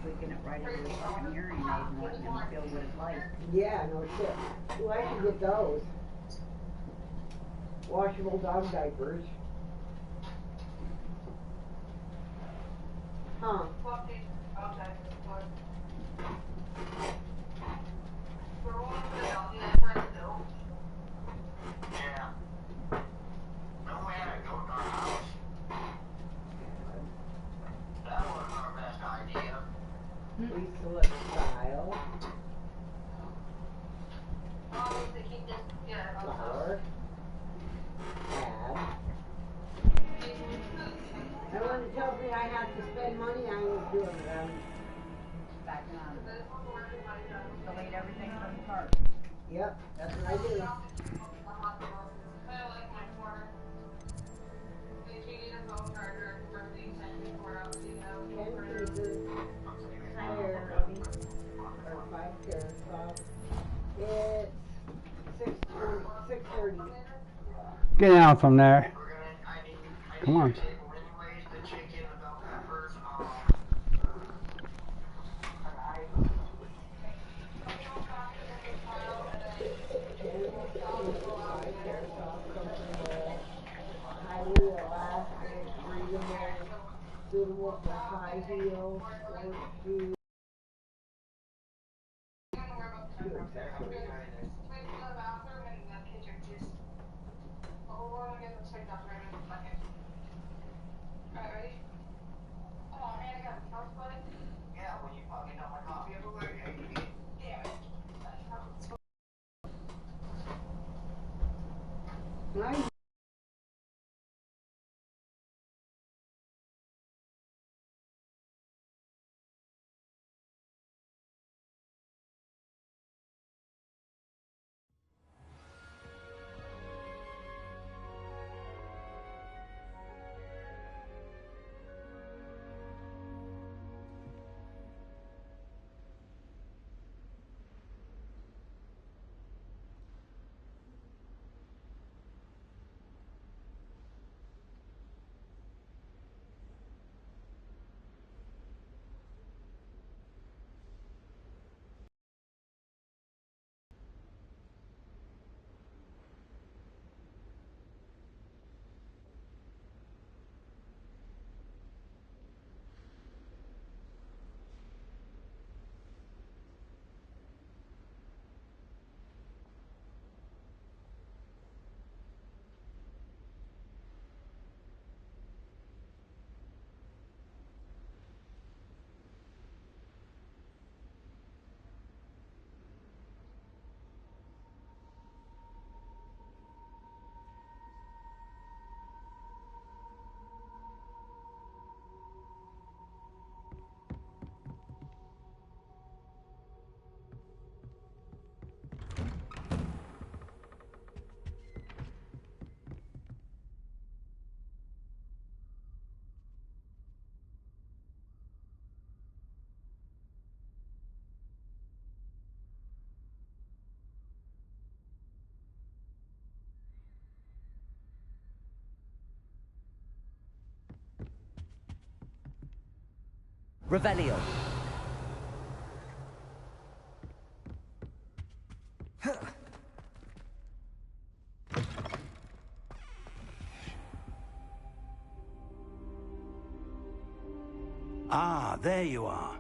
tweaking it right into his fucking hearing aid and letting him feel what it's like. Yeah, no shit. Ooh, I should get those. Washable dog diapers. Huh. We select style. Flower. Tab. And when it tells me I have to spend money, I ain't doing it. I'm Backing on it. Delete everything from the cart. Yep, that's what I do. Or 5 pairs of socks. It's 6:30. Get out from there. Come on. Highly elastic, breathable, suitable for high heels, sports shoes. Nice. Revelio. Ah, there you are.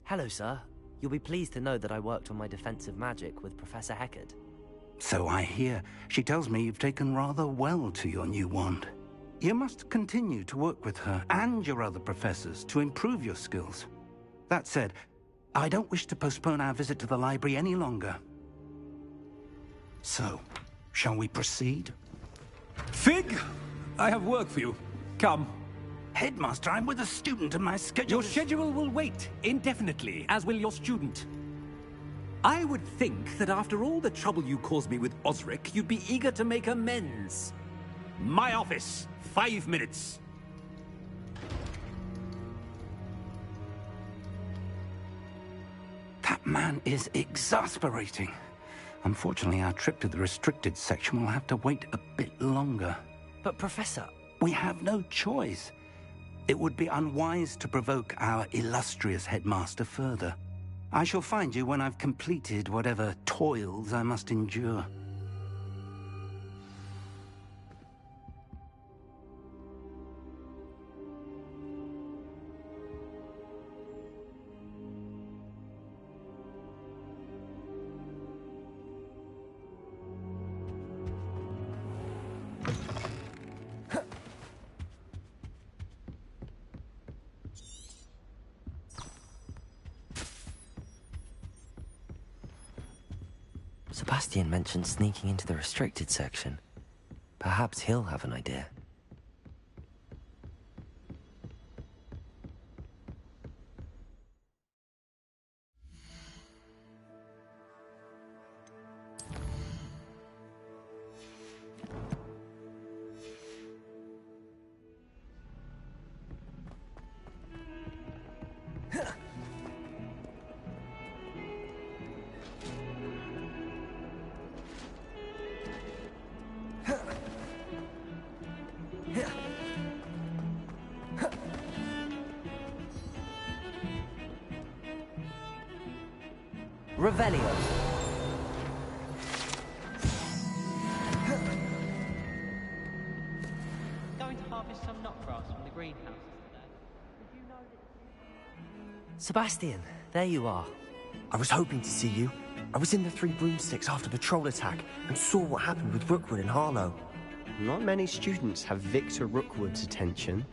Hello, sir. You'll be pleased to know that I worked on my defensive magic with Professor Heckard. So I hear. She tells me you've taken rather well to your new wand. You must continue to work with her and your other professors to improve your skills. That said, I don't wish to postpone our visit to the library any longer. So, shall we proceed? Fig, I have work for you. Come. Headmaster, I'm with a student and my schedule Your schedule will wait indefinitely, as will your student. I would think that after all the trouble you caused me with Osric, you'd be eager to make amends. My office, 5 minutes. That man is exasperating. Unfortunately, our trip to the restricted section will have to wait a bit longer. But Professor... We have no choice. It would be unwise to provoke our illustrious headmaster further. I shall find you when I've completed whatever toils I must endure. Sebastian mentioned sneaking into the restricted section. Perhaps he'll have an idea. Revelio. Going to harvest some knotgrass from the greenhouses today. Did you know that... Sebastian, there you are. I was hoping to see you. I was in the Three Broomsticks after the troll attack and saw what happened with Rookwood and Harlow. Not many students have Victor Rookwood's attention.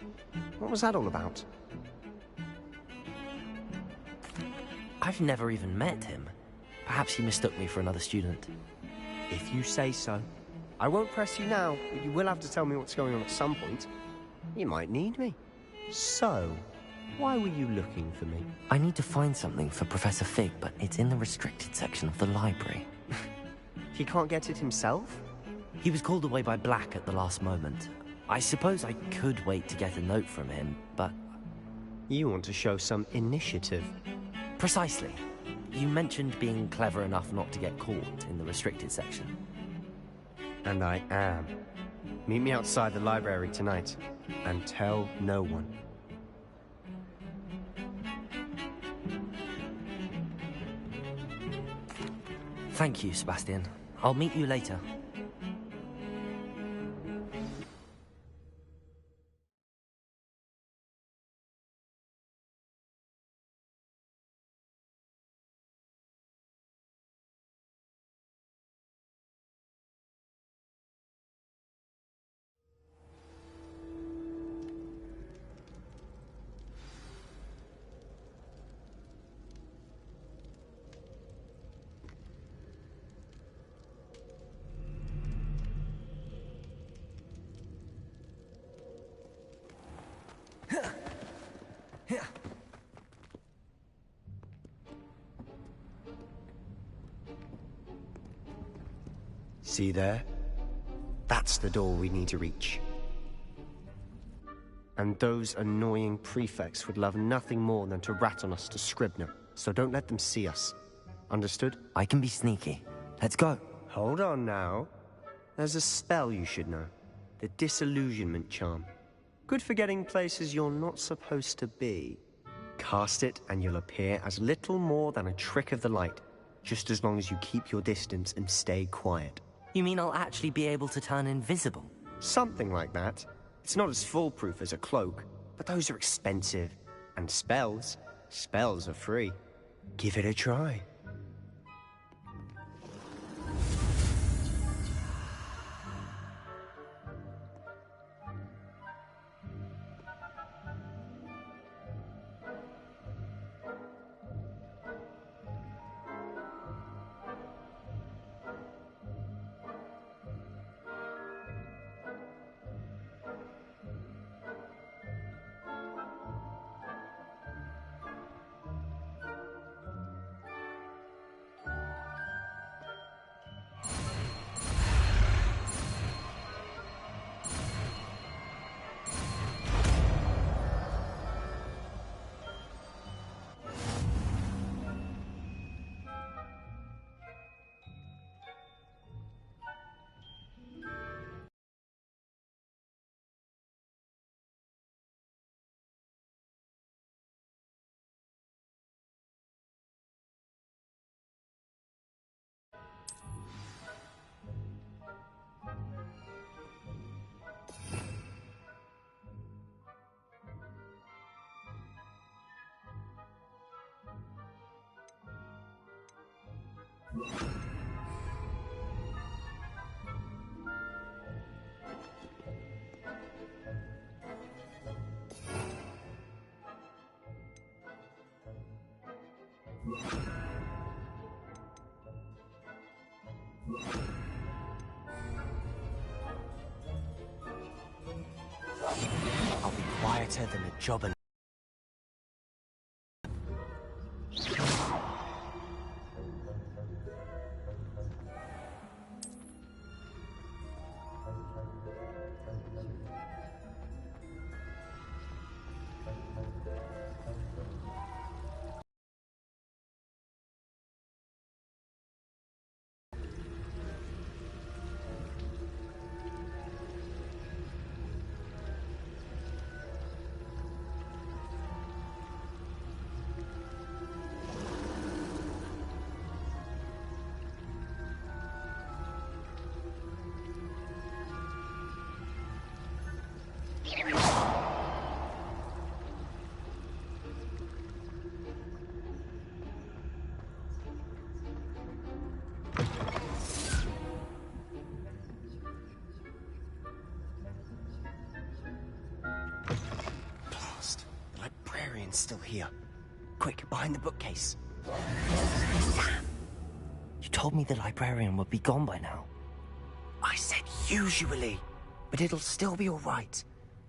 What was that all about? I've never even met him. Perhaps he mistook me for another student. If you say so. I won't press you now, but you will have to tell me what's going on at some point. You might need me. So, why were you looking for me? I need to find something for Professor Fig, but it's in the restricted section of the library. He can't get it himself? He was called away by Black at the last moment. I suppose I could wait to get a note from him, but... You want to show some initiative. Precisely. You mentioned being clever enough not to get caught in the restricted section. And I am. Meet me outside the library tonight, and tell no one. Thank you, Sebastian. I'll meet you later. See there? That's the door we need to reach. And those annoying prefects would love nothing more than to rat on us to Scribner, so don't let them see us. Understood? I can be sneaky. Let's go. Hold on now. There's a spell you should know. The Disillusionment Charm. Good for getting places you're not supposed to be. Cast it and you'll appear as little more than a trick of the light, just as long as you keep your distance and stay quiet. You mean I'll actually be able to turn invisible? Something like that. It's not as foolproof as a cloak, but those are expensive. And spells are free. Give it a try. better than a job and... Blast. The librarian's still here. Quick, behind the bookcase. Damn. You told me the librarian would be gone by now. I said usually, but it'll still be all right.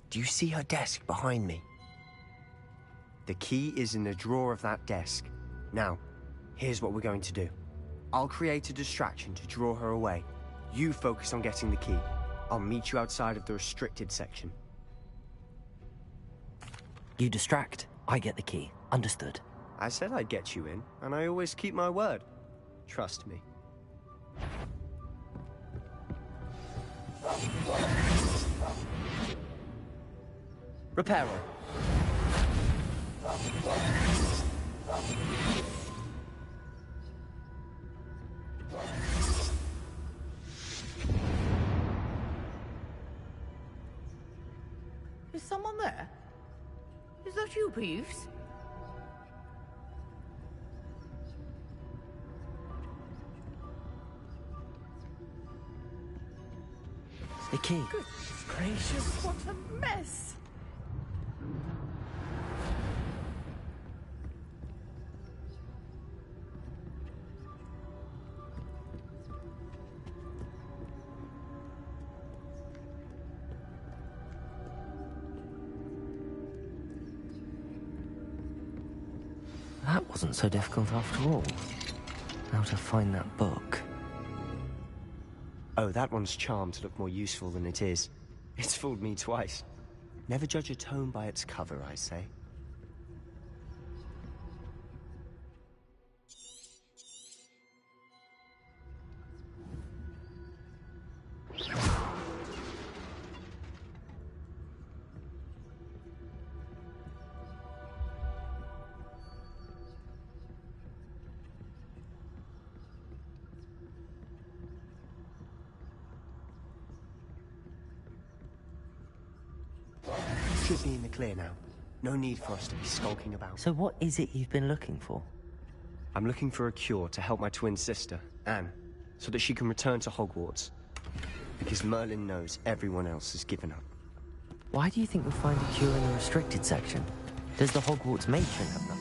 Do you see her desk behind me? The key is in the drawer of that desk. Now, here's what we're going to do. I'll create a distraction to draw her away. You focus on getting the key. I'll meet you outside of the restricted section. You distract, I get the key. Understood. I said I'd get you in, and I always keep my word. Trust me. Reparo. Is someone there? Is that you, Peeves? The key. Goodness gracious, what a mess! That wasn't so difficult after all. How to find that book. Oh, that one's charmed to look more useful than it is. It's fooled me twice. Never judge a tome by its cover, I say. Should be in the clear now. No need for us to be skulking about. So what is it you've been looking for? I'm looking for a cure to help my twin sister, Anne, so that she can return to Hogwarts. Because Merlin knows everyone else has given up. Why do you think we'll find a cure in the restricted section? Does the Hogwarts matron have them?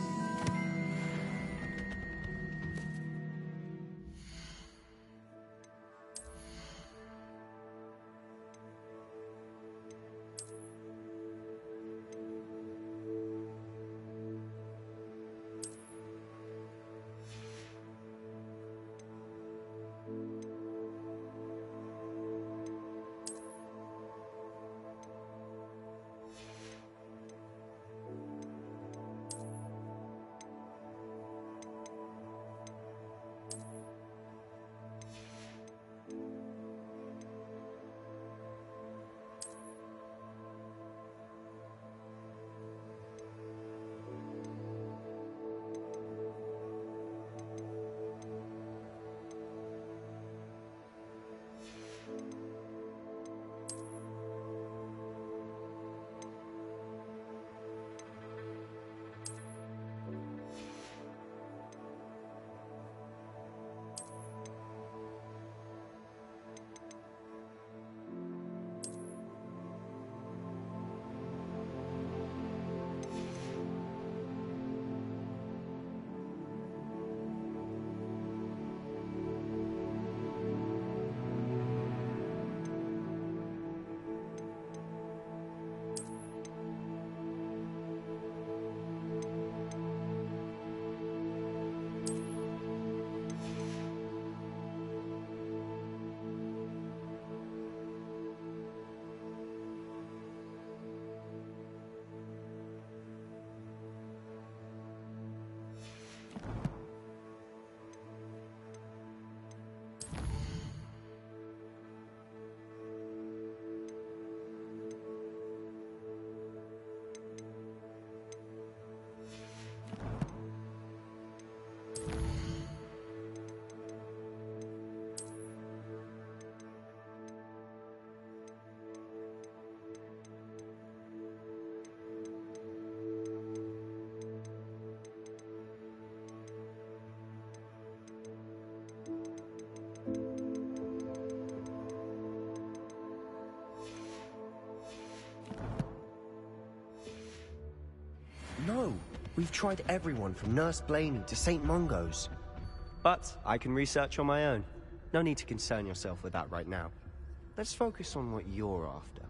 No. We've tried everyone from Nurse Blaney to St. Mungo's. But I can research on my own. No need to concern yourself with that right now. Let's focus on what you're after.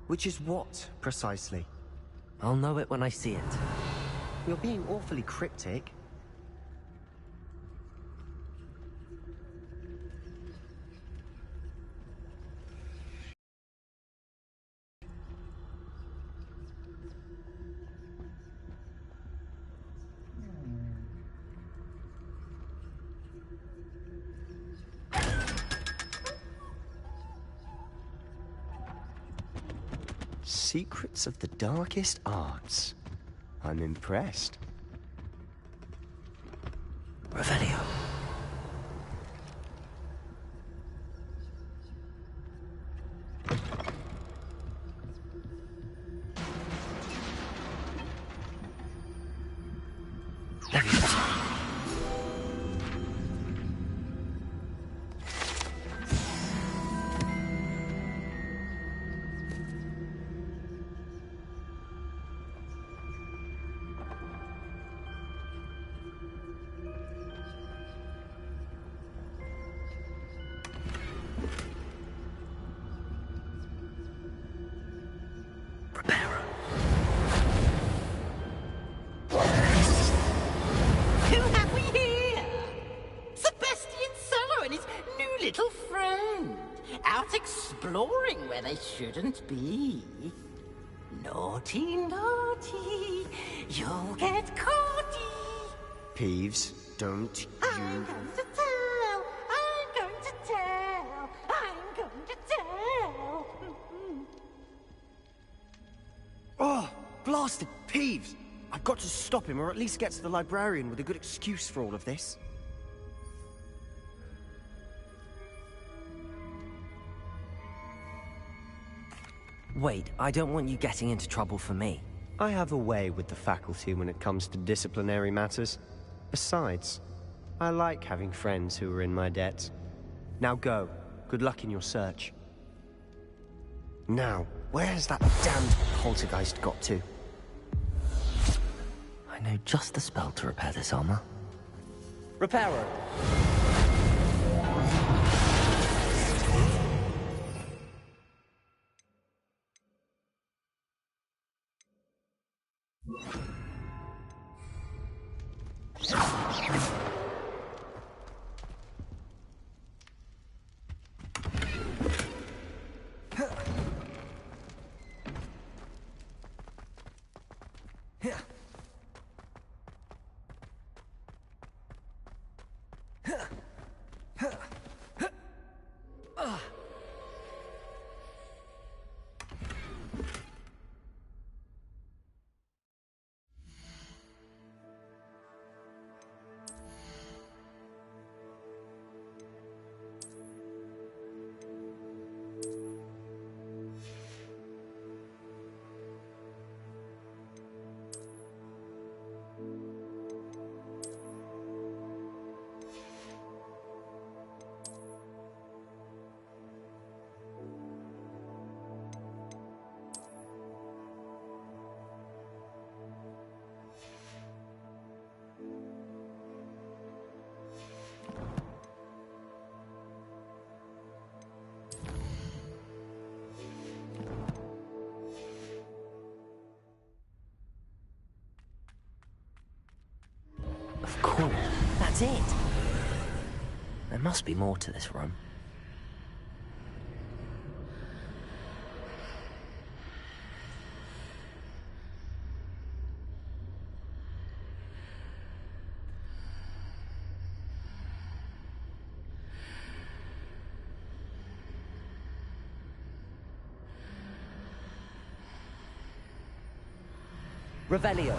Which is what, precisely? I'll know it when I see it. You're being awfully cryptic. Secrets of the darkest arts. I'm impressed. Revelio. Exploring where they shouldn't be. Naughty, naughty, you'll get caughty. Peeves, don't I'm going to tell, I'm going to tell, I'm going to tell. Oh, blasted Peeves! I've got to stop him, or at least get to the librarian with a good excuse for all of this. Wait, I don't want you getting into trouble for me. I have a way with the faculty when it comes to disciplinary matters. Besides, I like having friends who are in my debt. Now go. Good luck in your search. Now, where's that damned poltergeist got to? I know just the spell to repair this armor. Reparo! Of course, that's it. There must be more to this room. Revelio.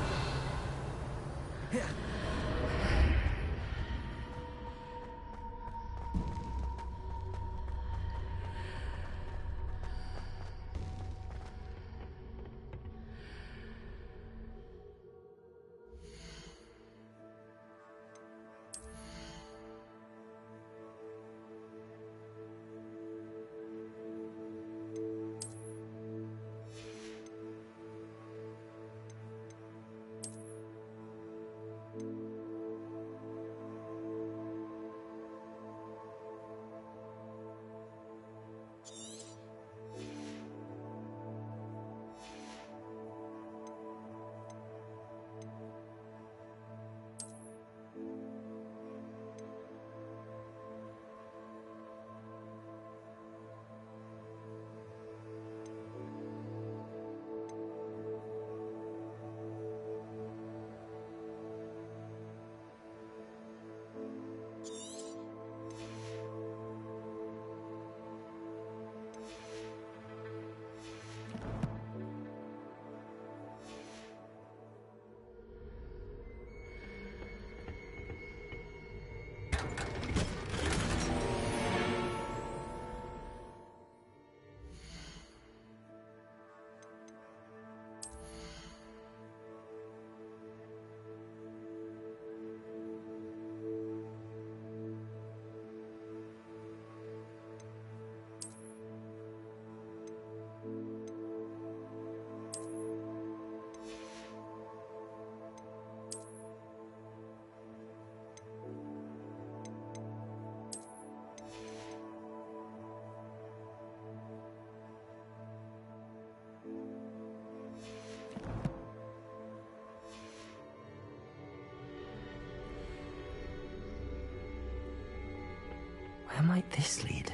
might this lead?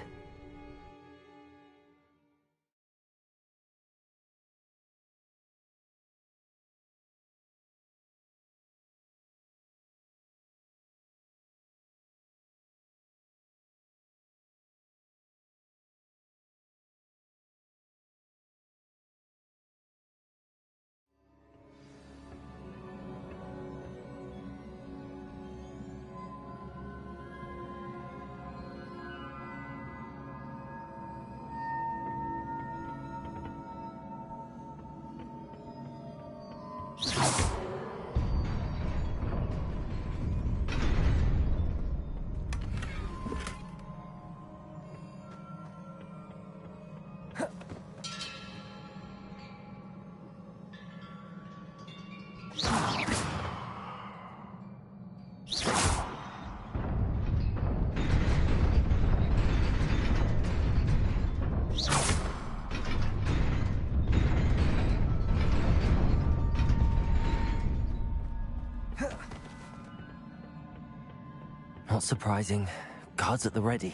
Not surprising. Guards at the ready.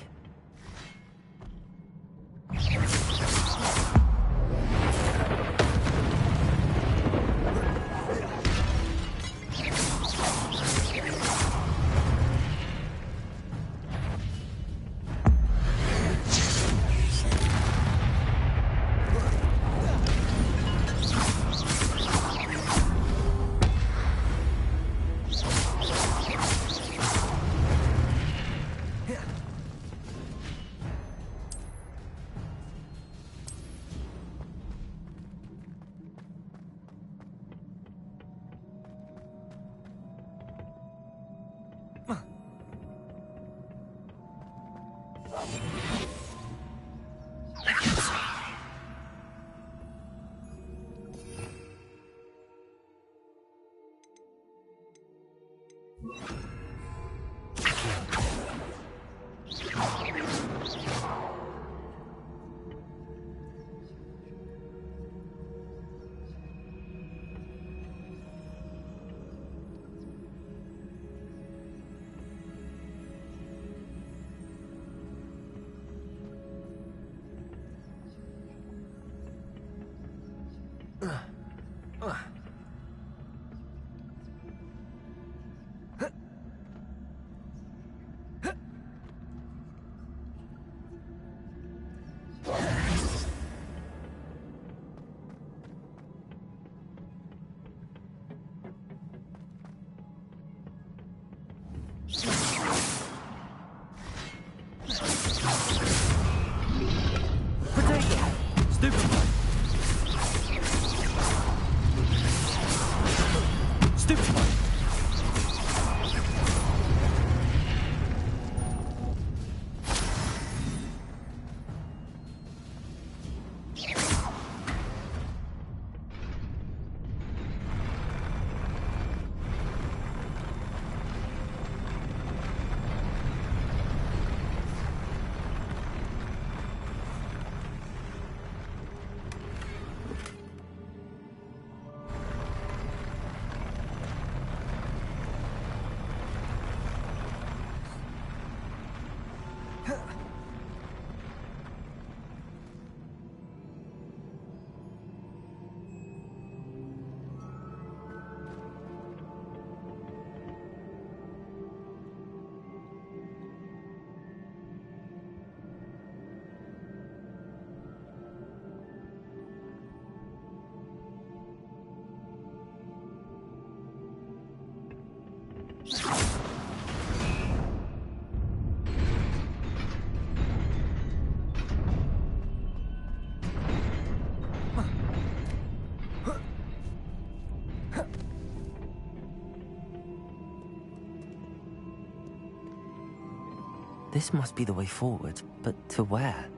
This must be the way forward, but to where?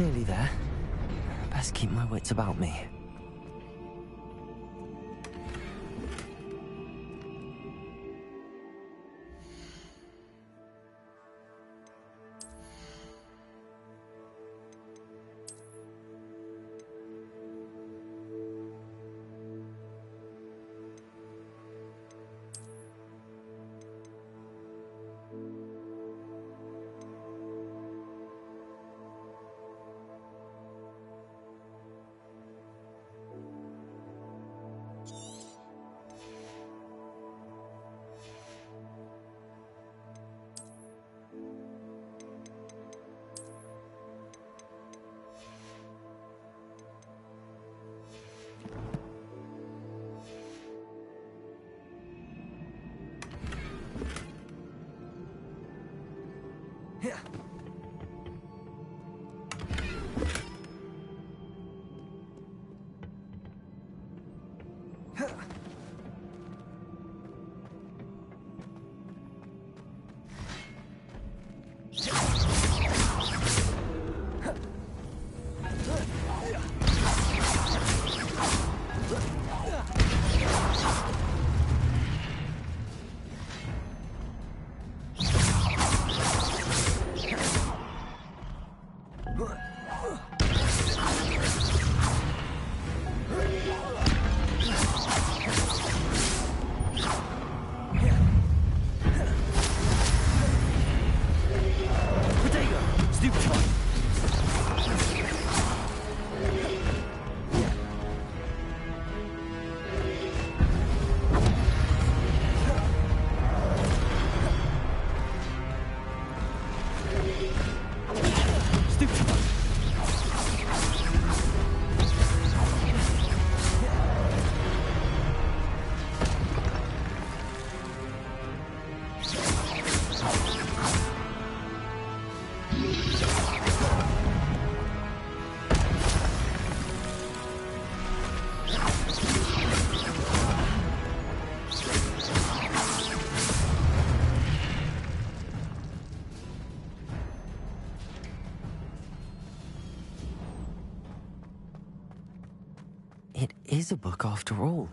Nearly there. Best keep my wits about me. It is a book after all.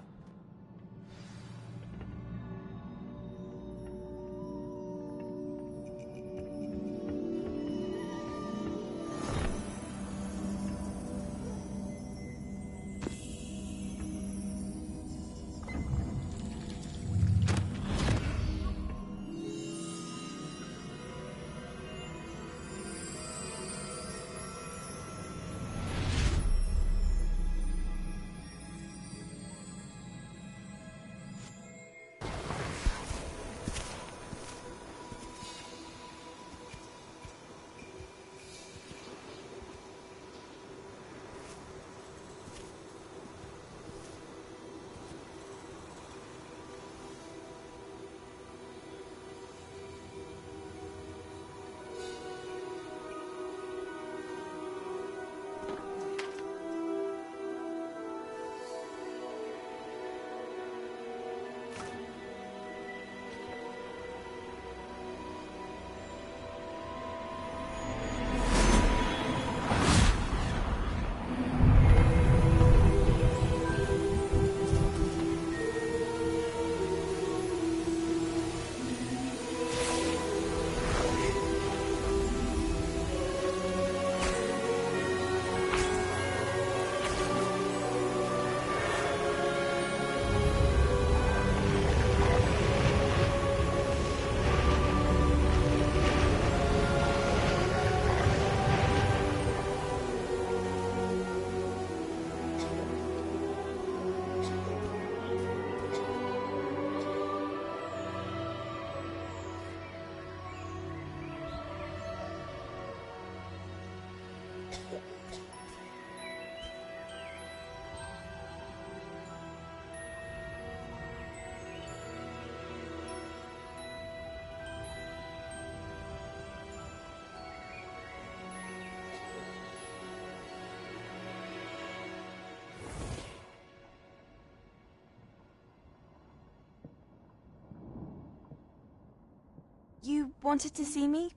You wanted to see me?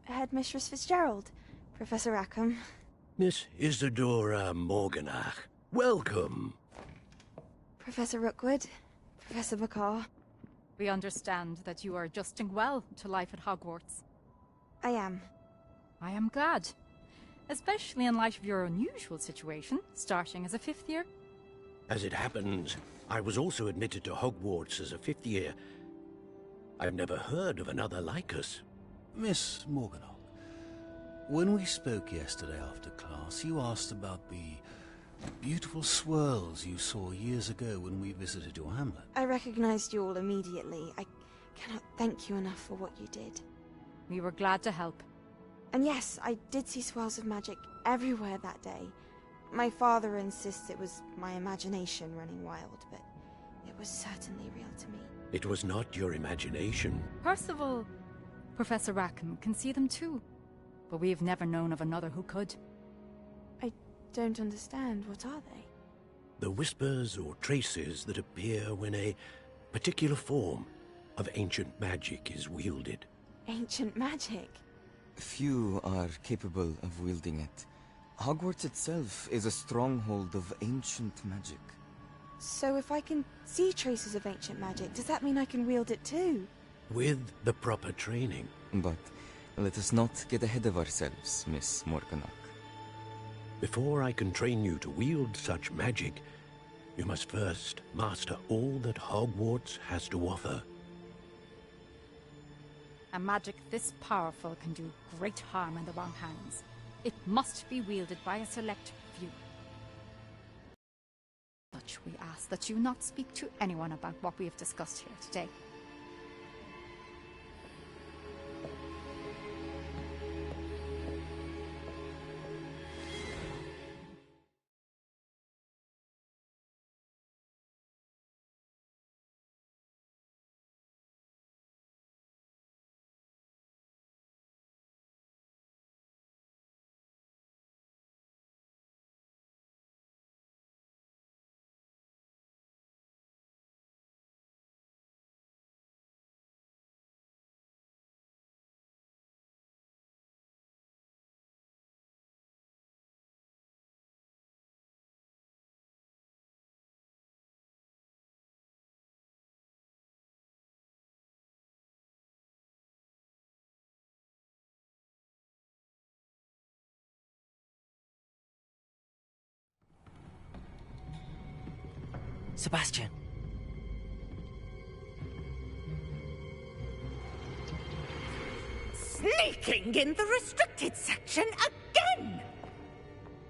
Headmistress Fitzgerald, Professor Rackham. Miss Isadora Morganach, welcome. Professor Rookwood, Professor Bakar. We understand that you are adjusting well to life at Hogwarts. I am. I am glad. Especially in light of your unusual situation, starting as a 5th year. As it happens, I was also admitted to Hogwarts as a 5th year. I've never heard of another like us. Miss Morganach, when we spoke yesterday after class, you asked about the beautiful swirls you saw years ago when we visited your hamlet. I recognized you all immediately. I cannot thank you enough for what you did. We were glad to help. And yes, I did see swirls of magic everywhere that day. My father insists it was my imagination running wild, but it was certainly real to me. It was not your imagination. Percival, Professor Rackham can see them too. But we have never known of another who could. I don't understand. What are they? The whispers or traces that appear when a particular form of ancient magic is wielded. Ancient magic? Few are capable of wielding it. Hogwarts itself is a stronghold of ancient magic. So if I can see traces of ancient magic, does that mean I can wield it too? With the proper training. But let us not get ahead of ourselves, Miss Morganach. Before I can train you to wield such magic, you must first master all that Hogwarts has to offer. A magic this powerful can do great harm in the wrong hands. It must be wielded by a select few. Such we ask that you not speak to anyone about what we have discussed here today. Sebastian. Sneaking in the restricted section again!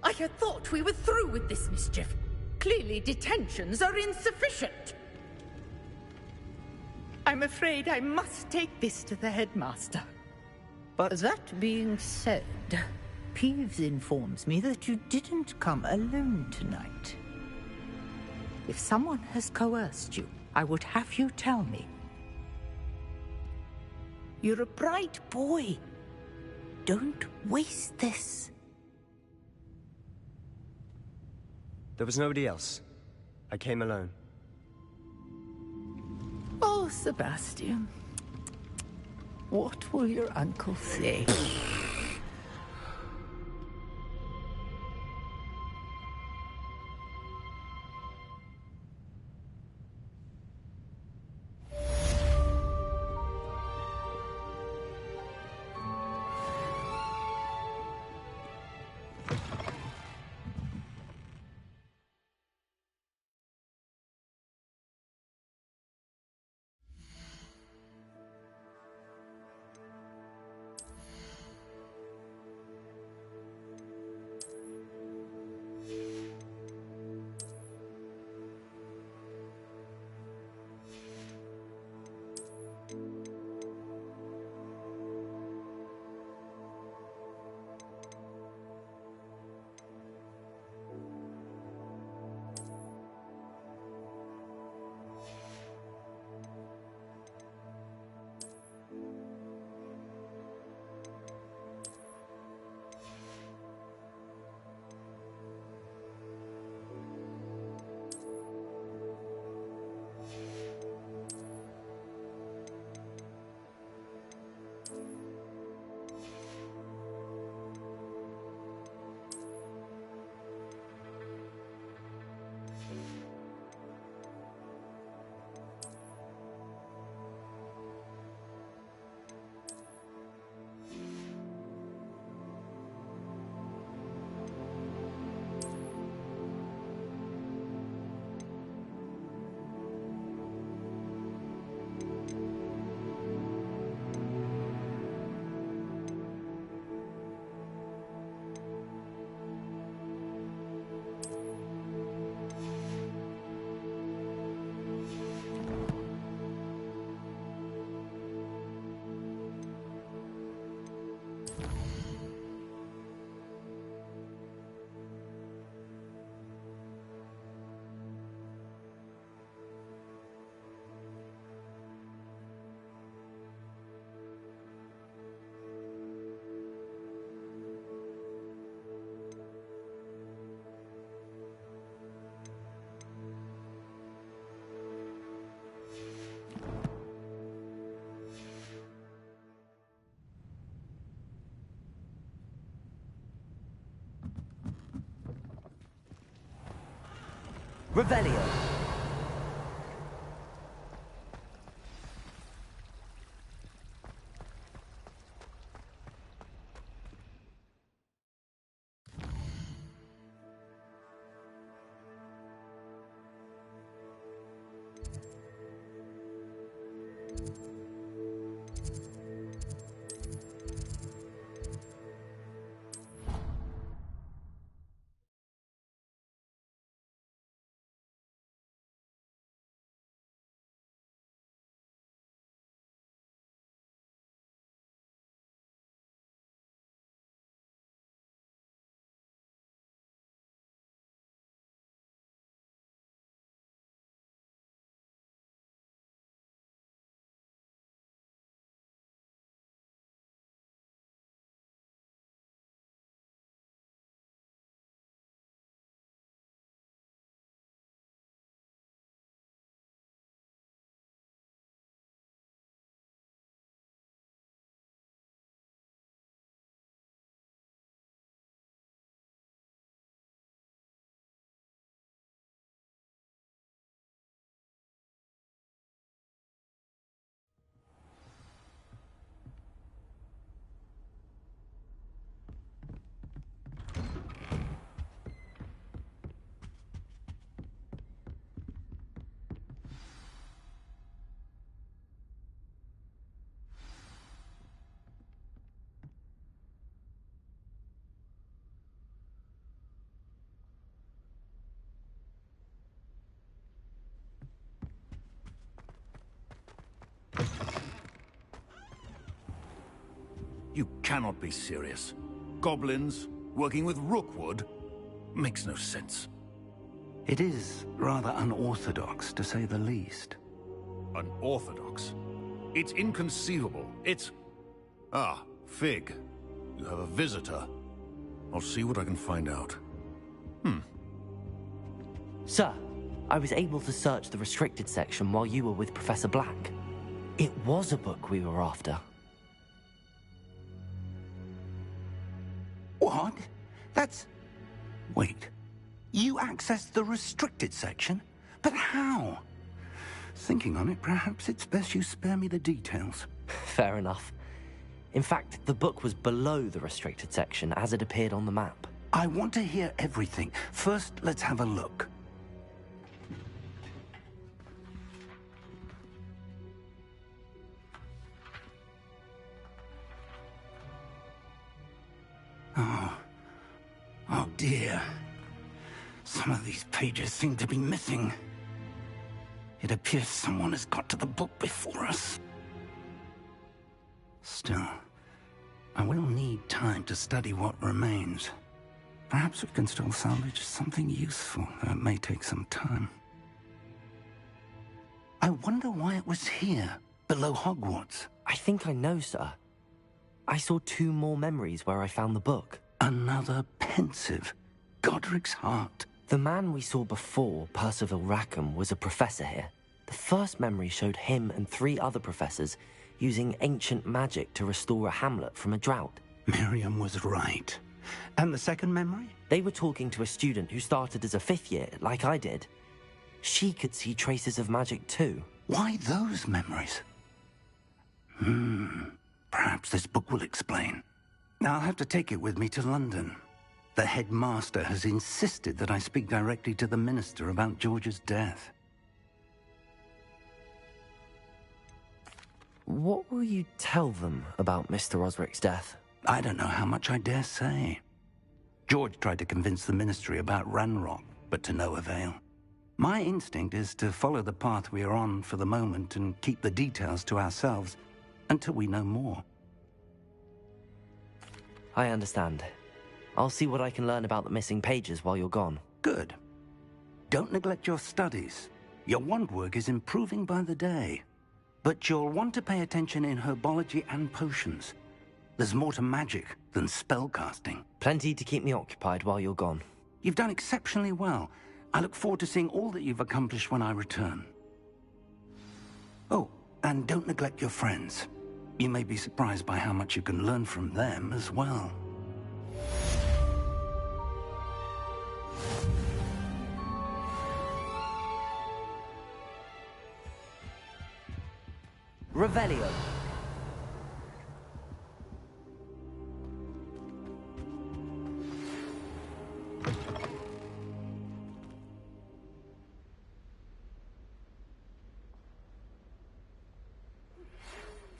I had thought we were through with this mischief. Clearly detentions are insufficient. I'm afraid I must take this to the headmaster. But that being said, Peeves informs me that you didn't come alone tonight. If someone has coerced you, I would have you tell me. You're a bright boy. Don't waste this. There was nobody else. I came alone. Oh, Sebastian. What will your uncle say? Revelio. You cannot be serious. Goblins working with Rookwood? Makes no sense. It is rather unorthodox, to say the least. Unorthodox? It's inconceivable. It's... Ah, Fig. You have a visitor. I'll see what I can find out. Sir, I was able to search the restricted section while you were with Professor Black. It was a book we were after. What? That's... Wait. You accessed the restricted section? But how? Thinking on it, perhaps it's best you spare me the details. Fair enough. In fact, the book was below the restricted section as it appeared on the map. I want to hear everything. First, let's have a look. Oh dear. Some of these pages seem to be missing. It appears someone has got to the book before us. Still, I will need time to study what remains. Perhaps we can still salvage something useful, though it may take some time. I wonder why it was here, below Hogwarts. I think I know, sir. I saw 2 more memories where I found the book. Another pensive. Godric's heart. The man we saw before, Percival Rackham, was a professor here. The first memory showed him and 3 other professors using ancient magic to restore a hamlet from a drought. Miriam was right. And the second memory? They were talking to a student who started as a 5th year, like I did. She could see traces of magic too. Why those memories? Perhaps this book will explain. I'll have to take it with me to London. The headmaster has insisted that I speak directly to the minister about George's death. What will you tell them about Mr. Osric's death? I don't know how much I dare say. George tried to convince the ministry about Ranrock, but to no avail. My instinct is to follow the path we are on for the moment and keep the details to ourselves until we know more. I understand. I'll see what I can learn about the missing pages while you're gone. Good. Don't neglect your studies. Your wand work is improving by the day. But you'll want to pay attention in herbology and potions. There's more to magic than spellcasting. Plenty to keep me occupied while you're gone. You've done exceptionally well. I look forward to seeing all that you've accomplished when I return. Oh, and don't neglect your friends. You may be surprised by how much you can learn from them as well. Revelio.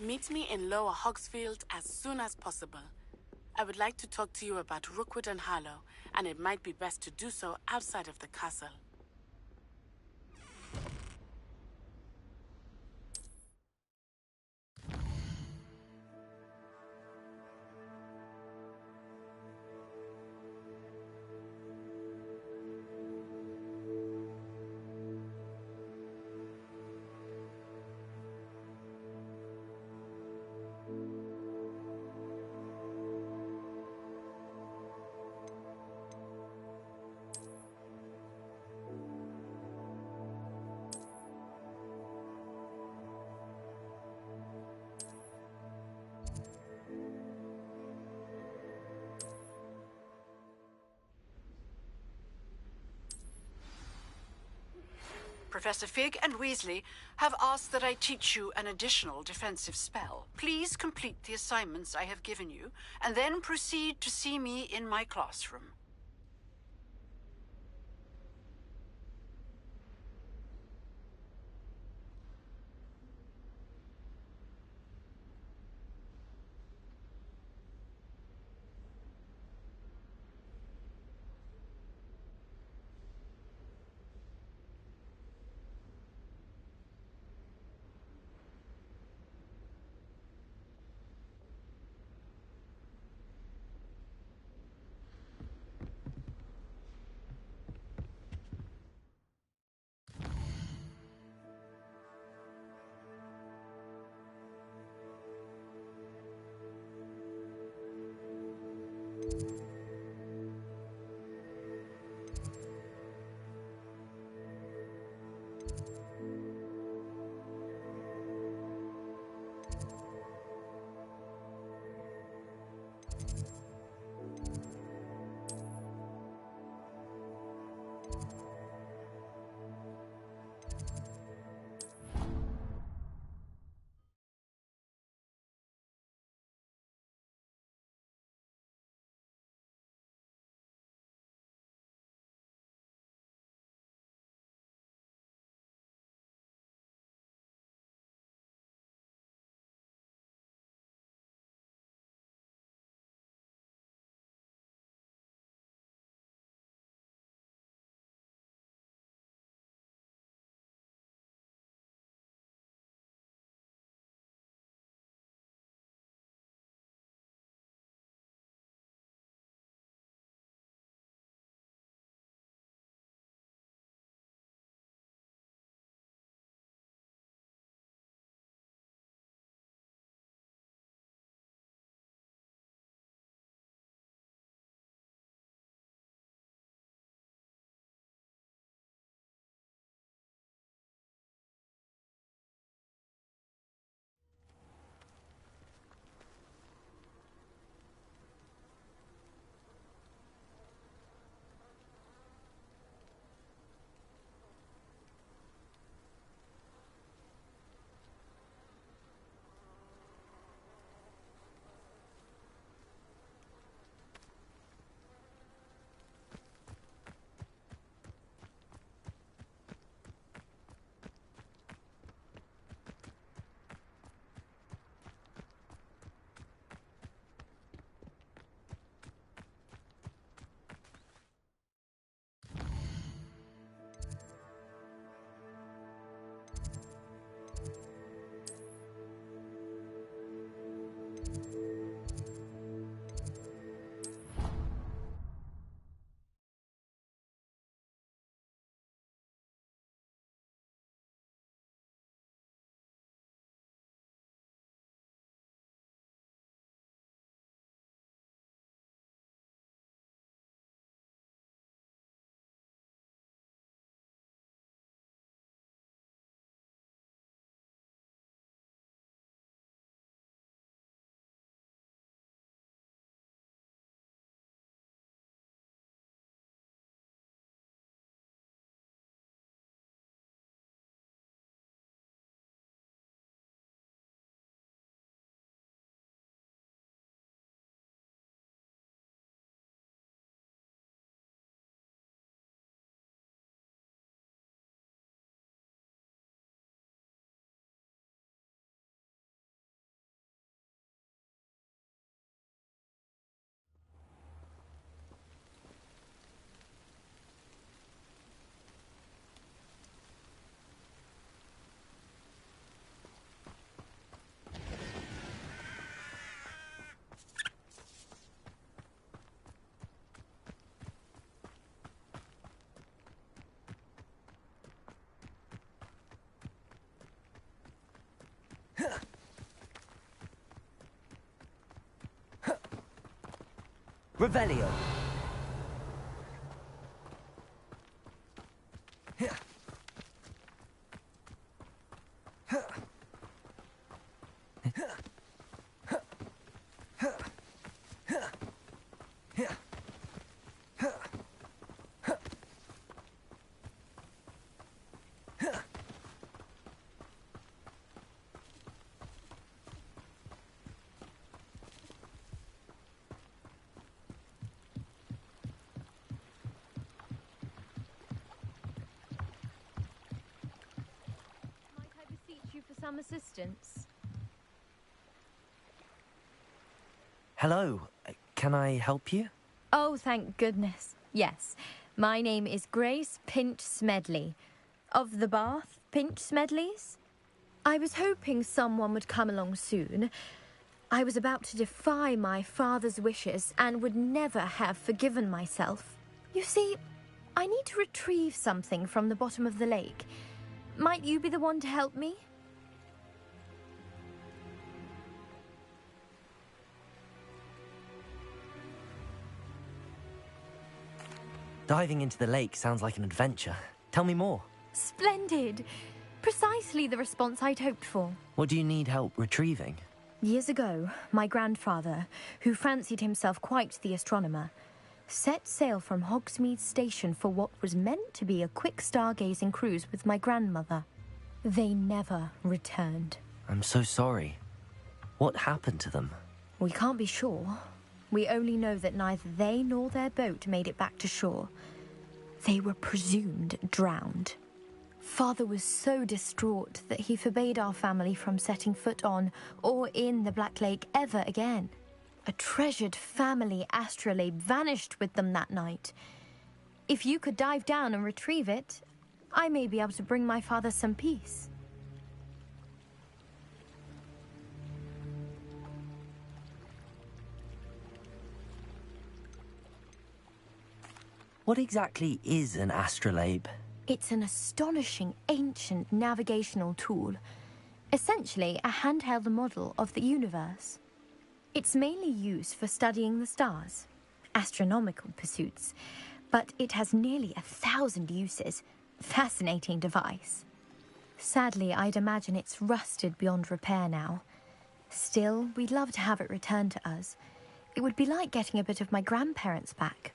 Meet me in Lower Hogsfield as soon as possible. I would like to talk to you about Rookwood and Harlow, and it might be best to do so outside of the castle. Professor Fig and Weasley have asked that I teach you an additional defensive spell. Please complete the assignments I have given you, and then proceed to see me in my classroom. Revelio. For some assistance. Hello. Can I help you? Oh, thank goodness. Yes. My name is Grace Pinch Smedley. Of the Bath Pinch Smedleys. I was hoping someone would come along soon. I was about to defy my father's wishes and would never have forgiven myself. You see, I need to retrieve something from the bottom of the lake. Might you be the one to help me? Diving into the lake sounds like an adventure. Tell me more. Splendid! Precisely the response I'd hoped for. What do you need help retrieving? Years ago, my grandfather, who fancied himself quite the astronomer, set sail from Hogsmeade Station for what was meant to be a quick stargazing cruise with my grandmother. They never returned. I'm so sorry. What happened to them? We can't be sure. We only know that neither they nor their boat made it back to shore. They were presumed drowned. Father was so distraught that he forbade our family from setting foot on or in the Black Lake ever again. A treasured family astrolabe vanished with them that night. If you could dive down and retrieve it, I may be able to bring my father some peace. What exactly is an astrolabe? It's an astonishing ancient navigational tool. Essentially, a handheld model of the universe. It's mainly used for studying the stars, astronomical pursuits, but it has nearly 1,000 uses. Fascinating device. Sadly, I'd imagine it's rusted beyond repair now. Still, we'd love to have it returned to us. It would be like getting a bit of my grandparents back.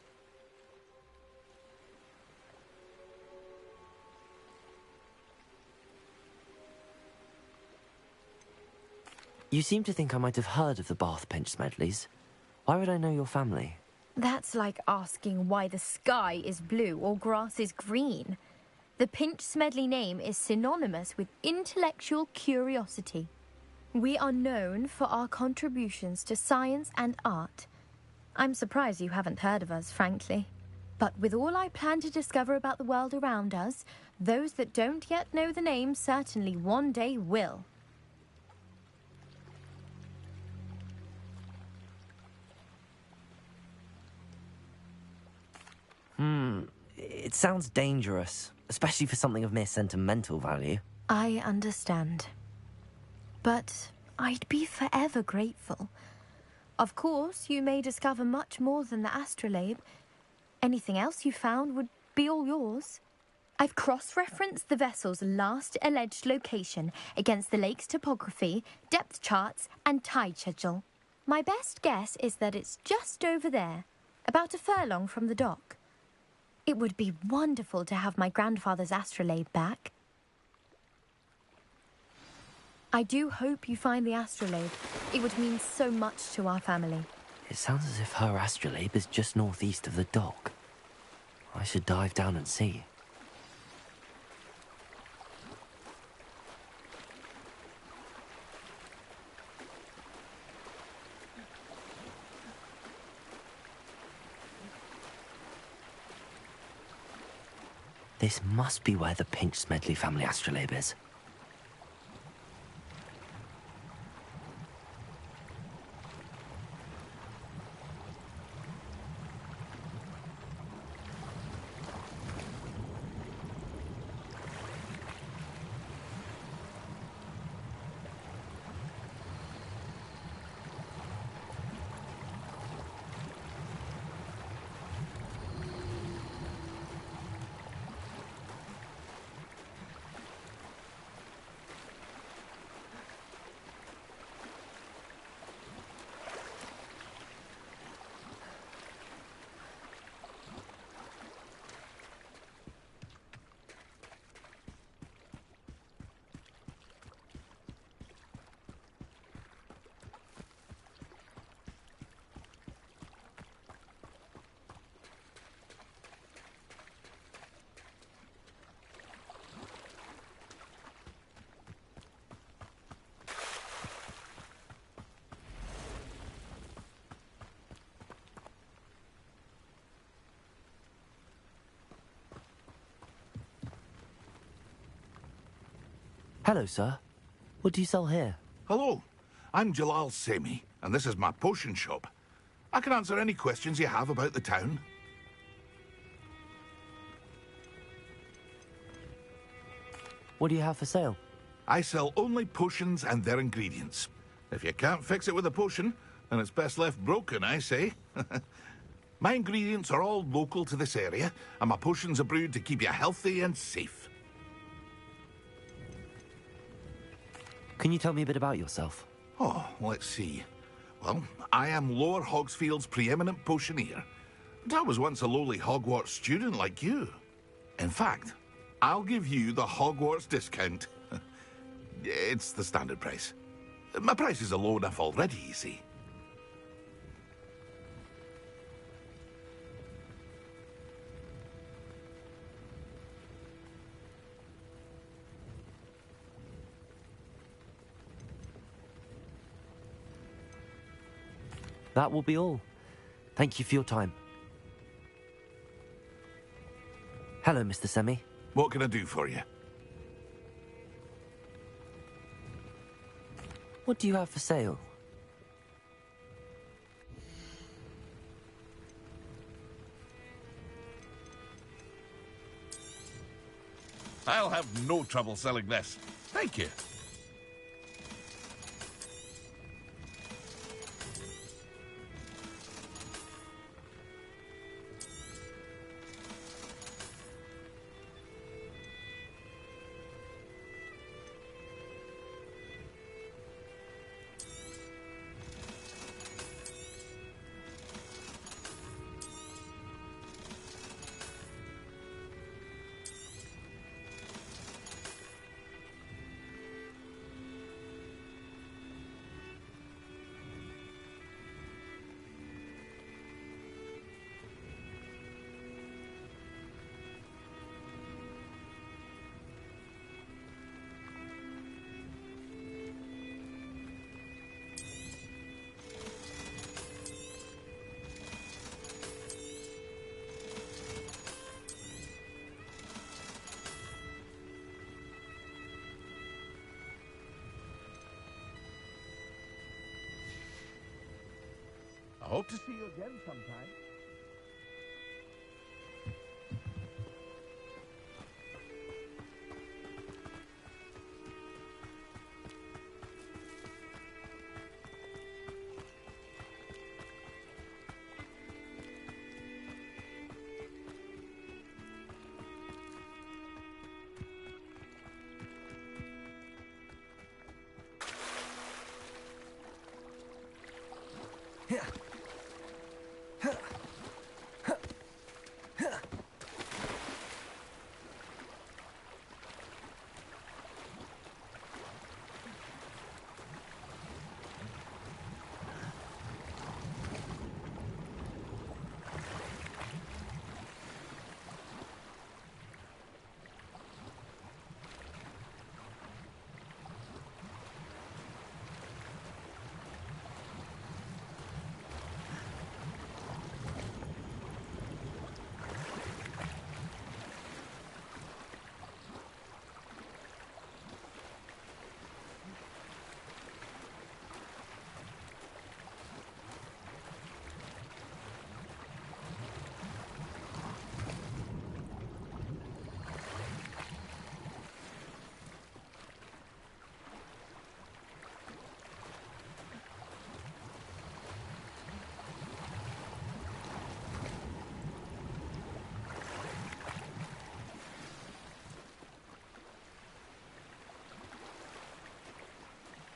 You seem to think I might have heard of the Bath Pinch Smedleys. Why would I know your family? That's like asking why the sky is blue or grass is green. The Pinch Smedley name is synonymous with intellectual curiosity. We are known for our contributions to science and art. I'm surprised you haven't heard of us, frankly. But with all I plan to discover about the world around us, those that don't yet know the name certainly one day will. It sounds dangerous, especially for something of mere sentimental value. I understand. But I'd be forever grateful. Of course, you may discover much more than the astrolabe. Anything else you found would be all yours. I've cross-referenced the vessel's last alleged location against the lake's topography, depth charts, and tide schedule. My best guess is that it's just over there, about a furlong from the dock. It would be wonderful to have my grandfather's astrolabe back. I do hope you find the astrolabe. It would mean so much to our family. It sounds as if her astrolabe is just northeast of the dock. I should dive down and see. This must be where the Pinch Smedley family astrolabe is. Hello, sir. What do you sell here? Hello, I'm Jalal Semi, and this is my potion shop. I can answer any questions you have about the town. What do you have for sale? I sell only potions and their ingredients. If you can't fix it with a potion, then it's best left broken, I say. My ingredients are all local to this area, and my potions are brewed to keep you healthy and safe. Can you tell me a bit about yourself? Oh, let's see. Well, I am Lower Hogsfield's preeminent potioneer. But I was once a lowly Hogwarts student like you. In fact, I'll give you the Hogwarts discount. It's the standard price. My prices are low enough already, you see. That will be all. Thank you for your time. Hello, Mr. Semi. What can I do for you? What do you have for sale? I'll have no trouble selling this. Thank you. I hope to see you again sometime.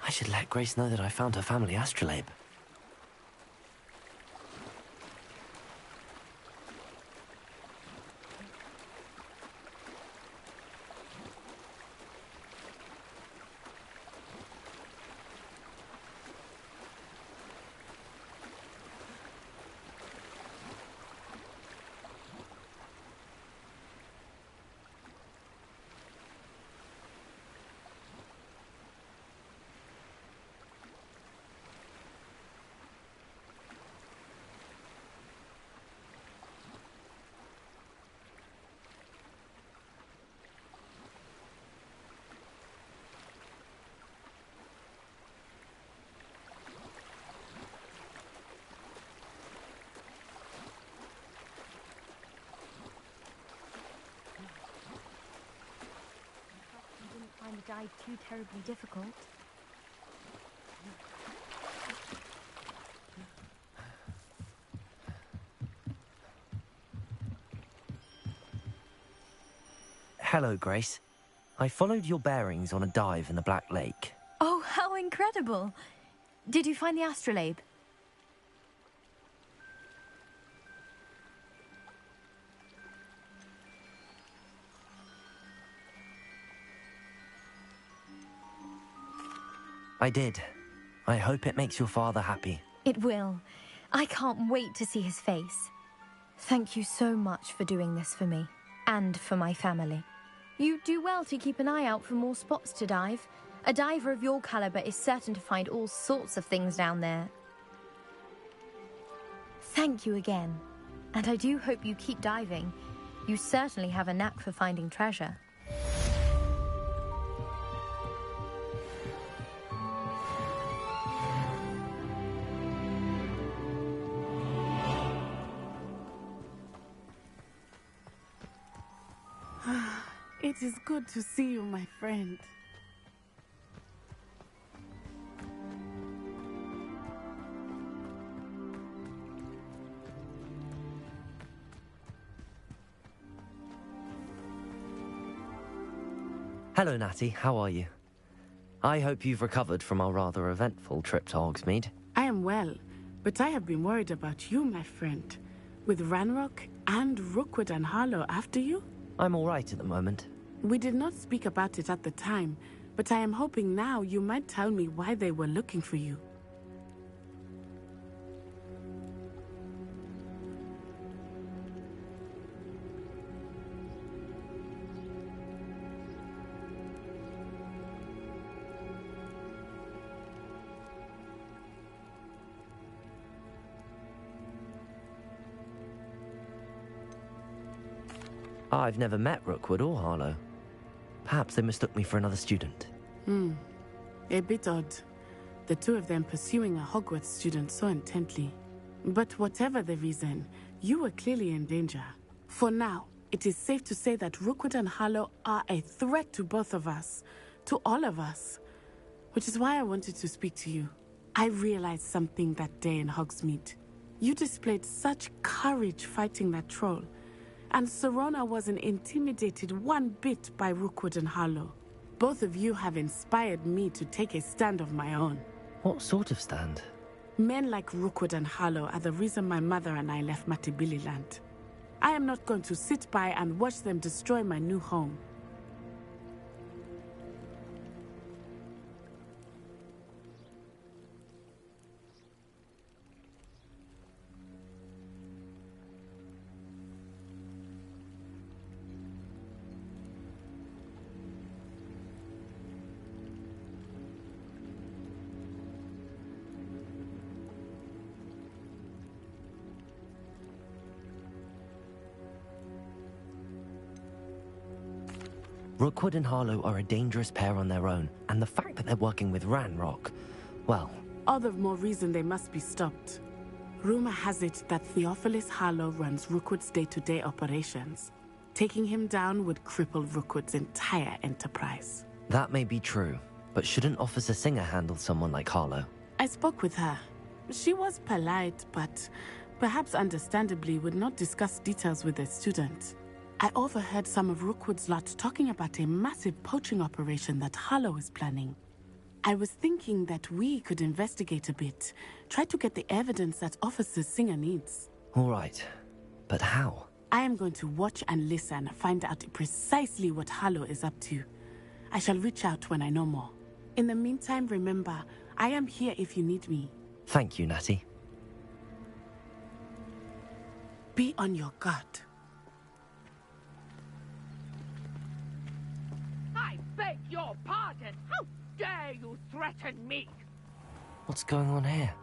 I should let Grace know that I found her family astrolabe. died too terribly difficult. Hello, Grace. I followed your bearings on a dive in the Black Lake. Oh, how incredible! Did you find the astrolabe? I did. I hope it makes your father happy. It will. I can't wait to see his face. Thank you so much for doing this for me, and for my family. You do well to keep an eye out for more spots to dive. A diver of your caliber is certain to find all sorts of things down there. Thank you again. And I do hope you keep diving. You certainly have a knack for finding treasure. It is good to see you, my friend. Hello, Natty. How are you? I hope you've recovered from our rather eventful trip to Hogsmeade. I am well, but I have been worried about you, my friend. With Ranrock and Rookwood and Harlow after you? I'm all right at the moment. We did not speak about it at the time, but I am hoping now you might tell me why they were looking for you. I've never met Rookwood or Harlow. Perhaps they mistook me for another student. A bit odd. The two of them pursuing a Hogwarts student so intently. But whatever the reason, you were clearly in danger. For now, it is safe to say that Rookwood and Harlow are a threat to both of us. To all of us. Which is why I wanted to speak to you. I realized something that day in Hogsmeade. You displayed such courage fighting that troll. And Serona wasn't intimidated one bit by Rookwood and Harlow. Both of you have inspired me to take a stand of my own. What sort of stand? Men like Rookwood and Harlow are the reason my mother and I left Mattibilliland. I am not going to sit by and watch them destroy my new home. Rookwood and Harlow are a dangerous pair on their own, and the fact that they're working with Ranrock, well... All the more reason they must be stopped. Rumor has it that Theophilus Harlow runs Rookwood's day-to-day operations. Taking him down would cripple Rookwood's entire enterprise. That may be true, but shouldn't Officer Singer handle someone like Harlow? I spoke with her. She was polite, but perhaps understandably would not discuss details with a student. I overheard some of Rookwood's lot talking about a massive poaching operation that Harlow is planning. I was thinking that we could investigate a bit, try to get the evidence that Officer Singer needs. All right, but how? I am going to watch and listen, find out precisely what Harlow is up to. I shall reach out when I know more. In the meantime, remember, I am here if you need me. Thank you, Natty. Be on your guard. I beg your pardon! How dare you threaten me? What's going on here?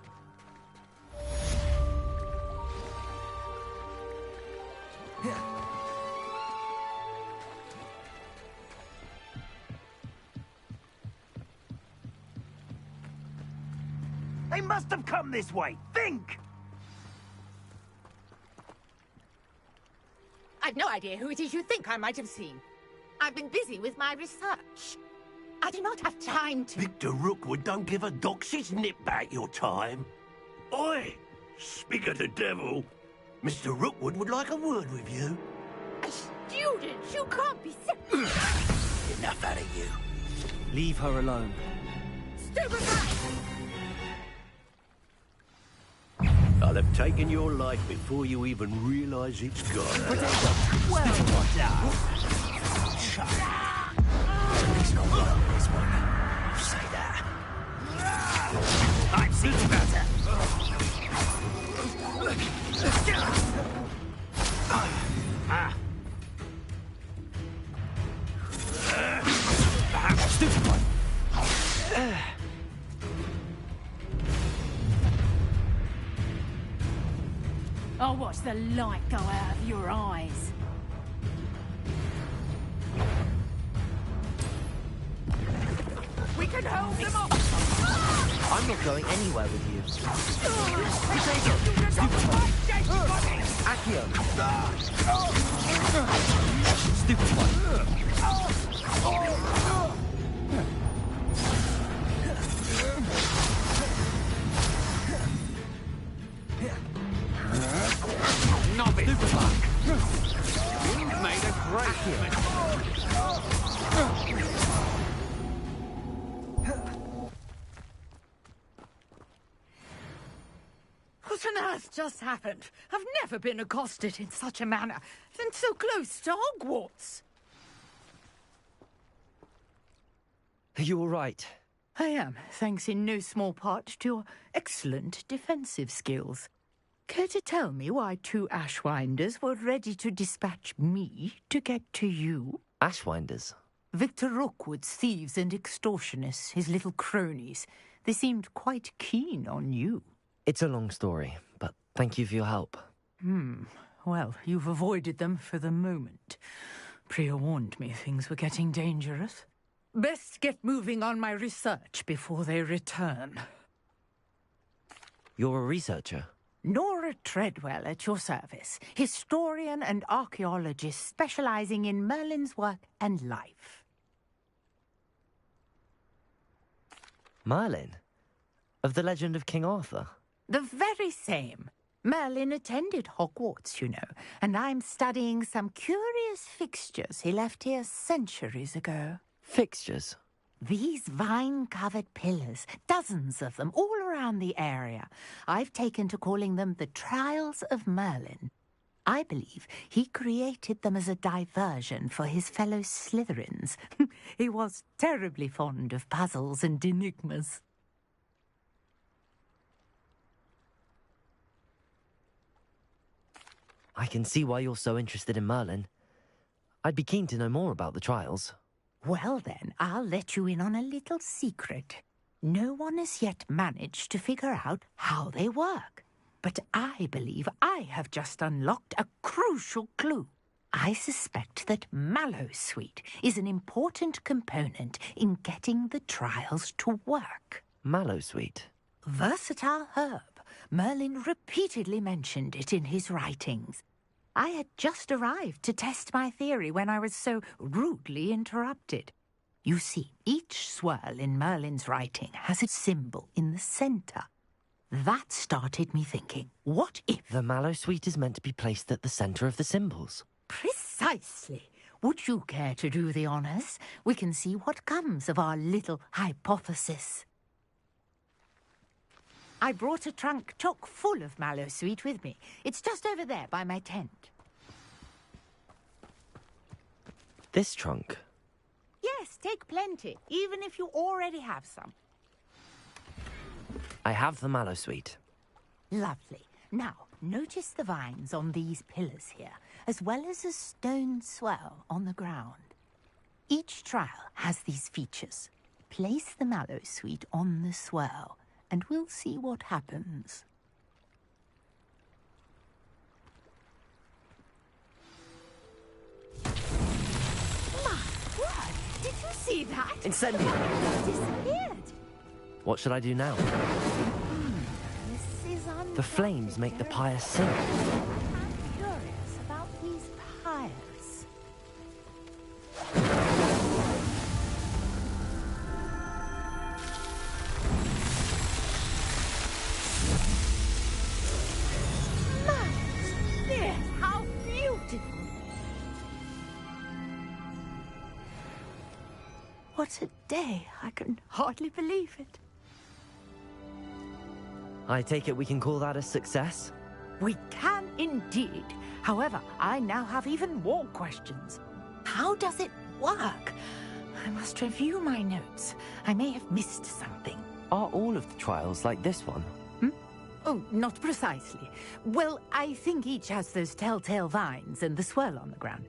They must have come this way! Think! I've no idea who it is you think I might have seen. I've been busy with my research. I do not have time to... Victor Rookwood don't give a doxy's nip back your time. Oi! Speak of the devil. Mr. Rookwood would like a word with you. A student? You can't be... Enough out of you. Leave her alone. I'll have taken your life before you even realise it's gone. Well done. He's not one of this one. I'll say that. I've seen better. Stupid one. I'll watch the light go out of your eyes. We can hold them off! I'm not going anywhere with you. Accio! Stupid one. Novice! You've made a great mistake. What on earth just happened? I've never been accosted in such a manner, and so close to Hogwarts. Are you all right? I am, thanks in no small part to your excellent defensive skills. Care to tell me why 2 Ashwinders were ready to dispatch me to get to you? Ashwinders? Victor Rookwood's thieves and extortionists, his little cronies. They seemed quite keen on you. It's a long story, but thank you for your help. Well, you've avoided them for the moment. Priya warned me things were getting dangerous. Best get moving on my research before they return. You're a researcher? Nora Treadwell at your service, historian and archaeologist specializing in Merlin's work and life. Merlin? Of the legend of King Arthur? The very same. Merlin attended Hogwarts, you know, and I'm studying some curious fixtures he left here centuries ago. Fixtures? These vine-covered pillars, dozens of them, all around the area. I've taken to calling them the Trials of Merlin. I believe he created them as a diversion for his fellow Slytherins. He was terribly fond of puzzles and enigmas. I can see why you're so interested in Merlin. I'd be keen to know more about the trials. Well then, I'll let you in on a little secret. No one has yet managed to figure out how they work. But I believe I have just unlocked a crucial clue. I suspect that Mallowsweet is an important component in getting the trials to work. Mallowsweet? Versatile herb. Merlin repeatedly mentioned it in his writings. I had just arrived to test my theory when I was so rudely interrupted. You see, each swirl in Merlin's writing has a symbol in the centre. That started me thinking, what if... The Mallowsweet is meant to be placed at the centre of the symbols. Precisely. Would you care to do the honours? We can see what comes of our little hypothesis. I brought a trunk chock full of Mallowsweet with me. It's just over there by my tent. This trunk? Yes, take plenty, even if you already have some. I have the Mallowsweet. Lovely. Now, notice the vines on these pillars here, as well as a stone swell on the ground. Each trial has these features. Place the Mallowsweet on the swirl, and we'll see what happens. My word! Did you see that? Incendio! It disappeared. What should I do now? This is The flames make the pyre sing. I'm curious about these pyres. What a day. I can hardly believe it. I take it we can call that a success? We can indeed. However, I now have even more questions. How does it work? I must review my notes. I may have missed something. Are all of the trials like this one? Oh, not precisely. Well, I think each has those telltale vines and the swirl on the ground.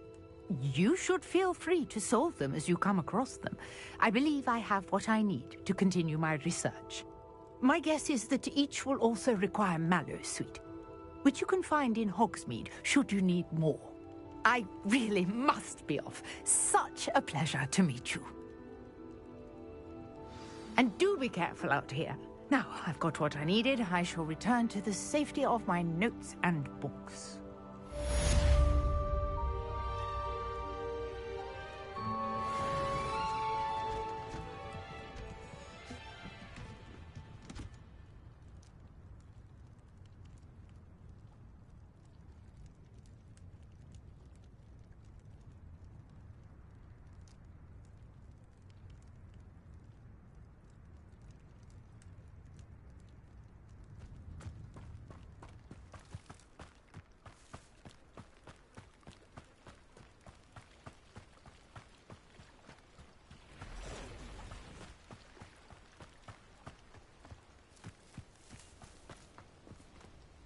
You should feel free to solve them as you come across them. I believe I have what I need to continue my research. My guess is that each will also require mallow sweet, which you can find in Hogsmeade should you need more. I really must be off. Such a pleasure to meet you. And do be careful out here. Now, I've got what I needed. I shall return to the safety of my notes and books.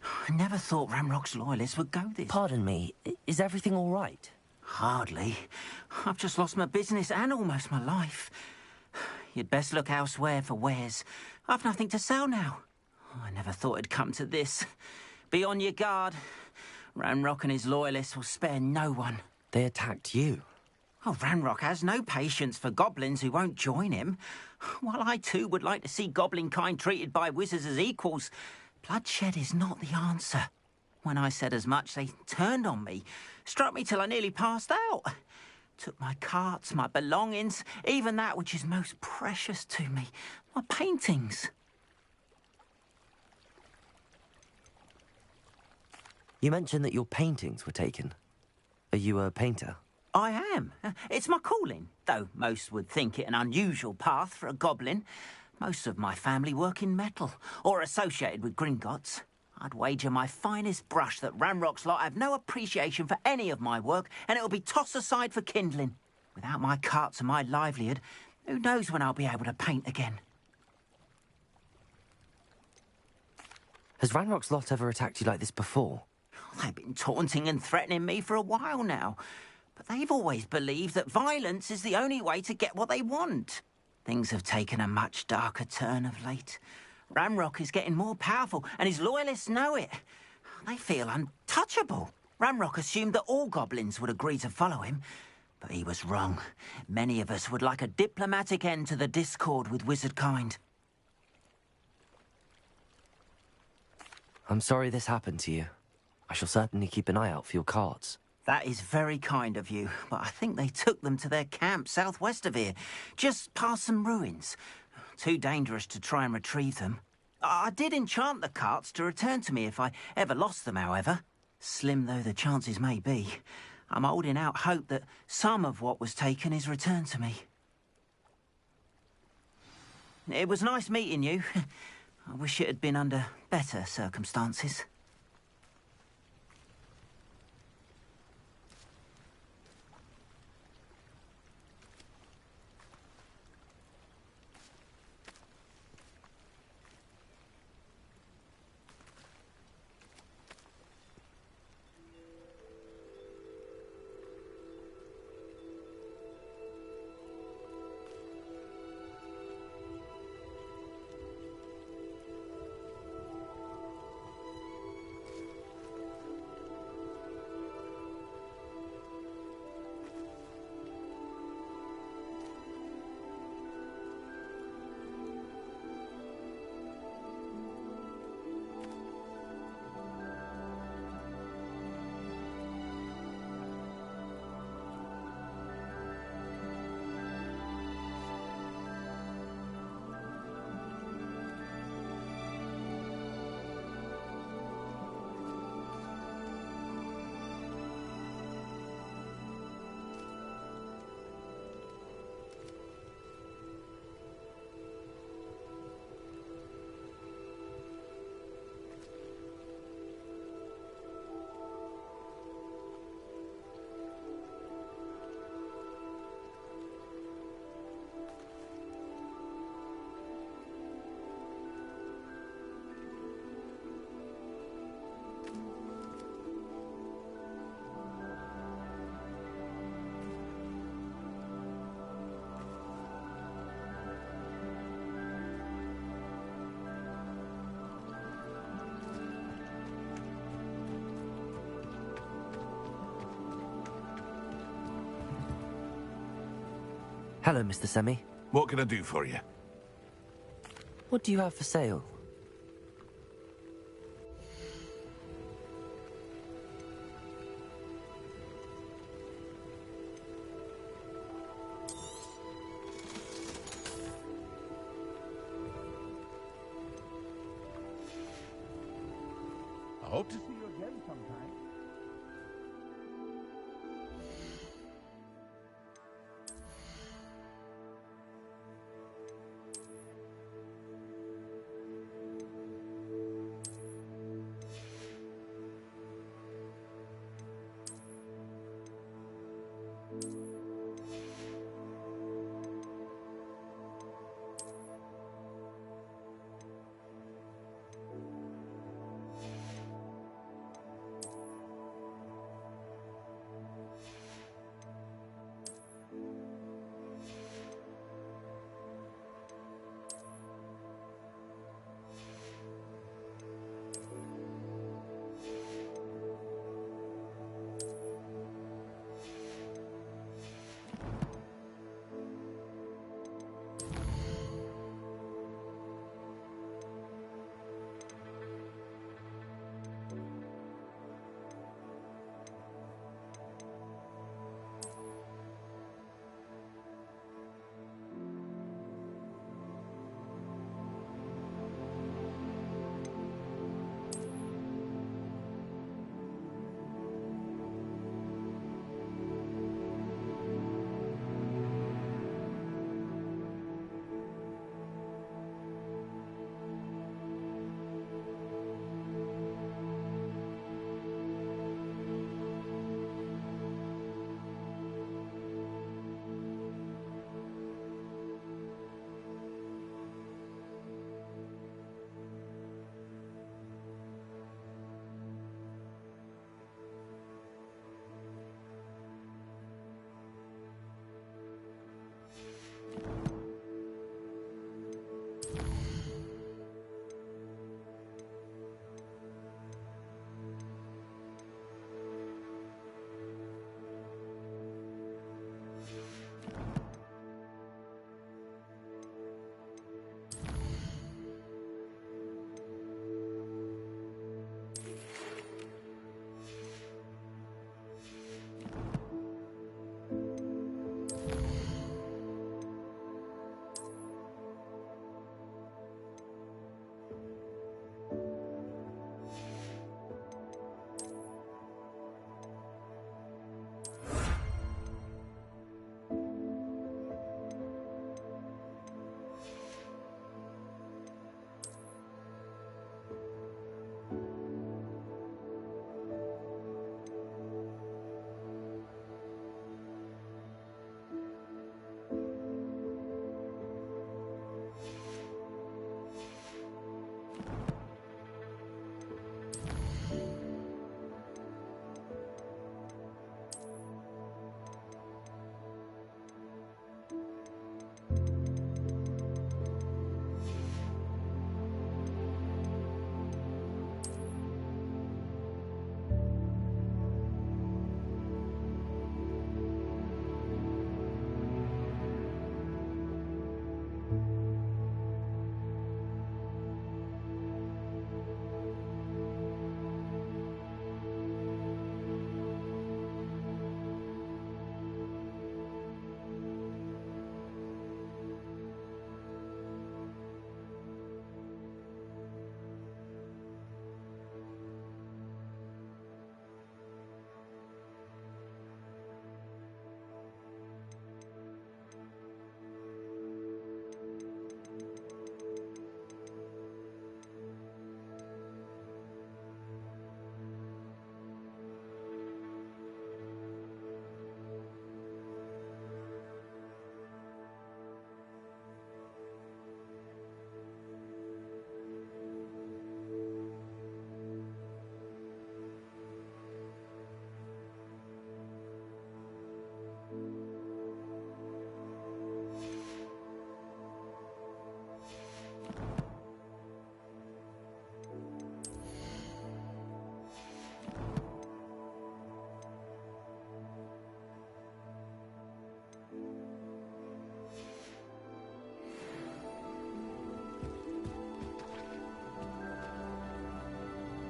I never thought Ramrock's loyalists would go this. Pardon me, is everything all right? Hardly. I've just lost my business and almost my life. You'd best look elsewhere for wares. I've nothing to sell now. I never thought it'd come to this. Be on your guard. Ramrock and his loyalists will spare no one. They attacked you? Oh, Ramrock has no patience for goblins who won't join him. While I too would like to see goblin kind treated by wizards as equals, bloodshed is not the answer. When I said as much, they turned on me, struck me till I nearly passed out. Took my carts, my belongings, even that which is most precious to me, my paintings. You mentioned that your paintings were taken. Are you a painter? I am. It's my calling, though most would think it an unusual path for a goblin. Most of my family work in metal, or associated with Gringotts. I'd wager my finest brush that Ramrock's lot have no appreciation for any of my work, and it'll be tossed aside for kindling. Without my carts and my livelihood, who knows when I'll be able to paint again? Has Ranrock's lot ever attacked you like this before? They've been taunting and threatening me for a while now, but they've always believed that violence is the only way to get what they want. Things have taken a much darker turn of late. Ramrock is getting more powerful, and his loyalists know it. They feel untouchable. Ramrock assumed that all goblins would agree to follow him, but he was wrong. Many of us would like a diplomatic end to the discord with wizard kind. I'm sorry this happened to you. I shall certainly keep an eye out for your cards. That is very kind of you, but I think they took them to their camp southwest of here, just past some ruins. Too dangerous to try and retrieve them. I did enchant the carts to return to me if I ever lost them, however. Slim though the chances may be, I'm holding out hope that some of what was taken is returned to me. It was nice meeting you. I wish it had been under better circumstances. Hello, Mr. Semi. What can I do for you? What do you have for sale? I hope to see you again sometime.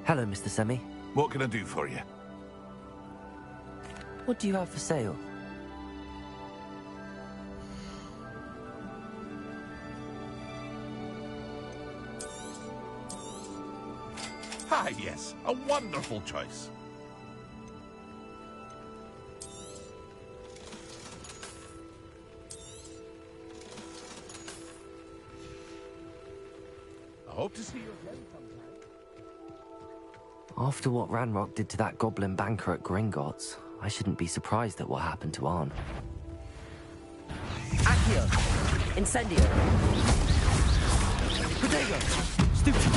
Hello, Mr. Semi. What can I do for you? What do you have for sale? Ah, yes. A wonderful choice. I hope to see you again sometime. After what Ranrock did to that goblin banker at Gringotts, I shouldn't be surprised at what happened to Arn. Accio! Incendio! Protego! Stupefy!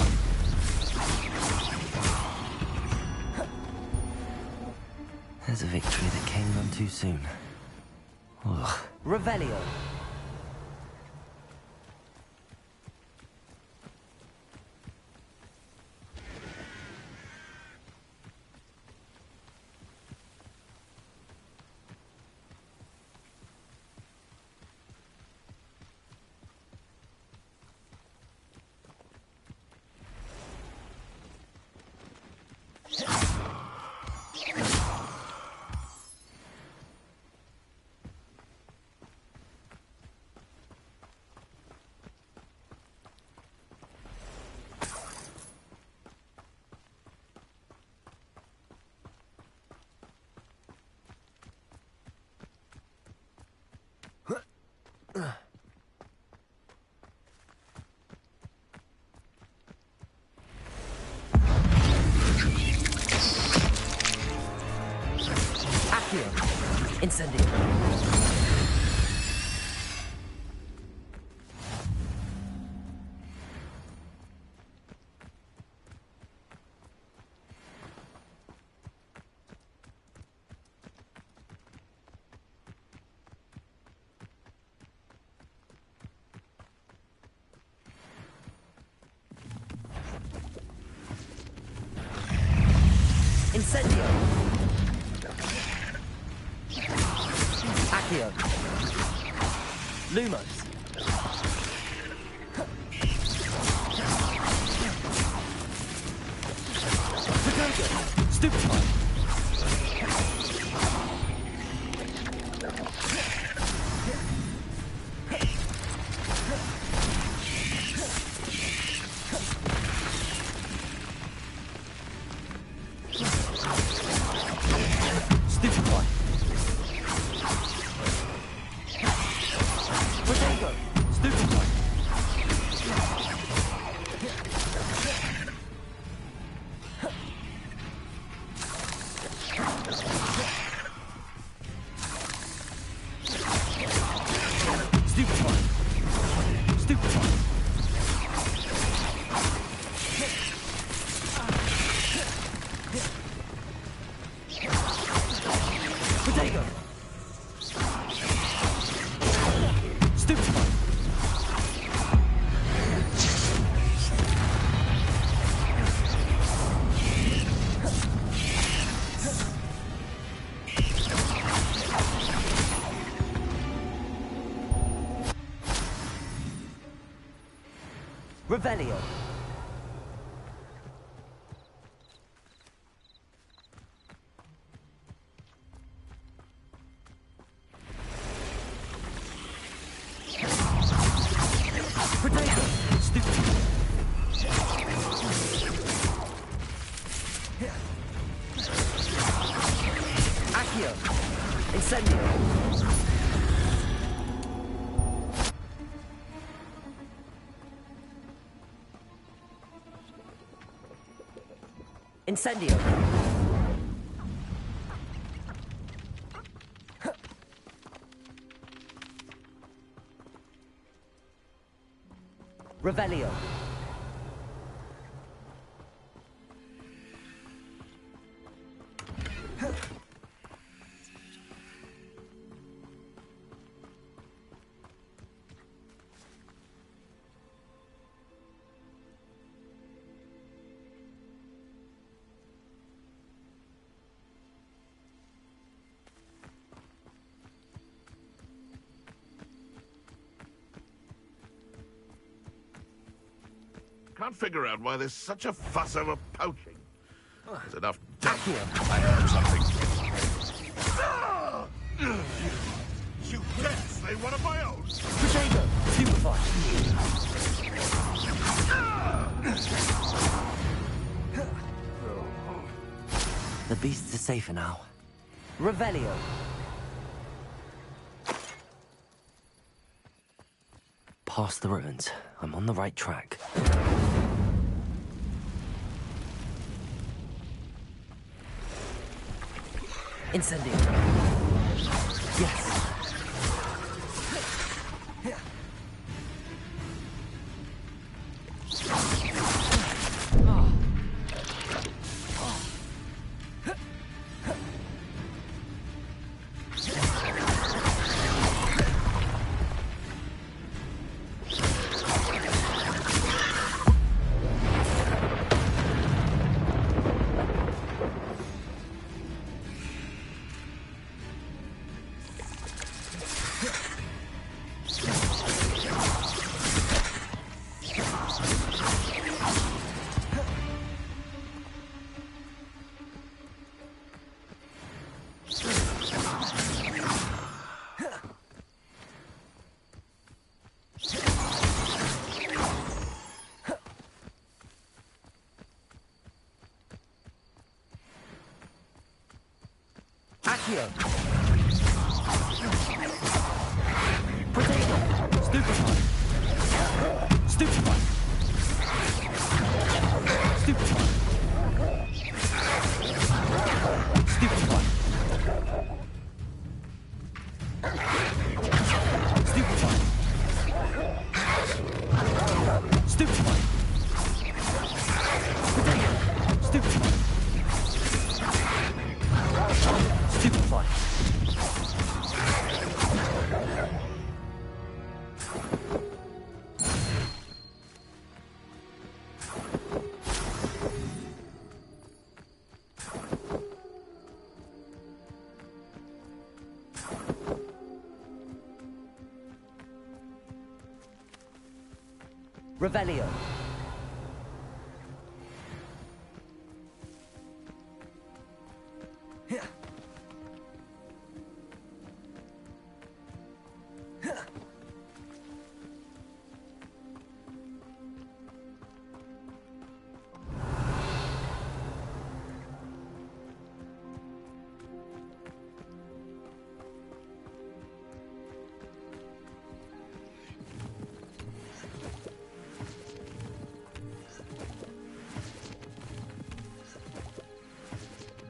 There's a victory that came none too soon. Ugh. Revelio! Incendio. Incendio. Accio. Lumos. Pagogo. Stupefy. Revelio. Protego. Accio. Incendio. Incendio. Revelio. Can't figure out why there's such a fuss over poaching. There's enough dirt. I heard something. You can't slay one of my own. Potato! Stupefy! The beasts are safer now. Revelio! Past the ruins. I'm on the right track. Incendio! Yes! Accio! Potato! Stupefy! Stupefy! Stupefy! Stupefy! Stupefy! Stupefy! Potato! Stupefy! Stupefy! Revelio!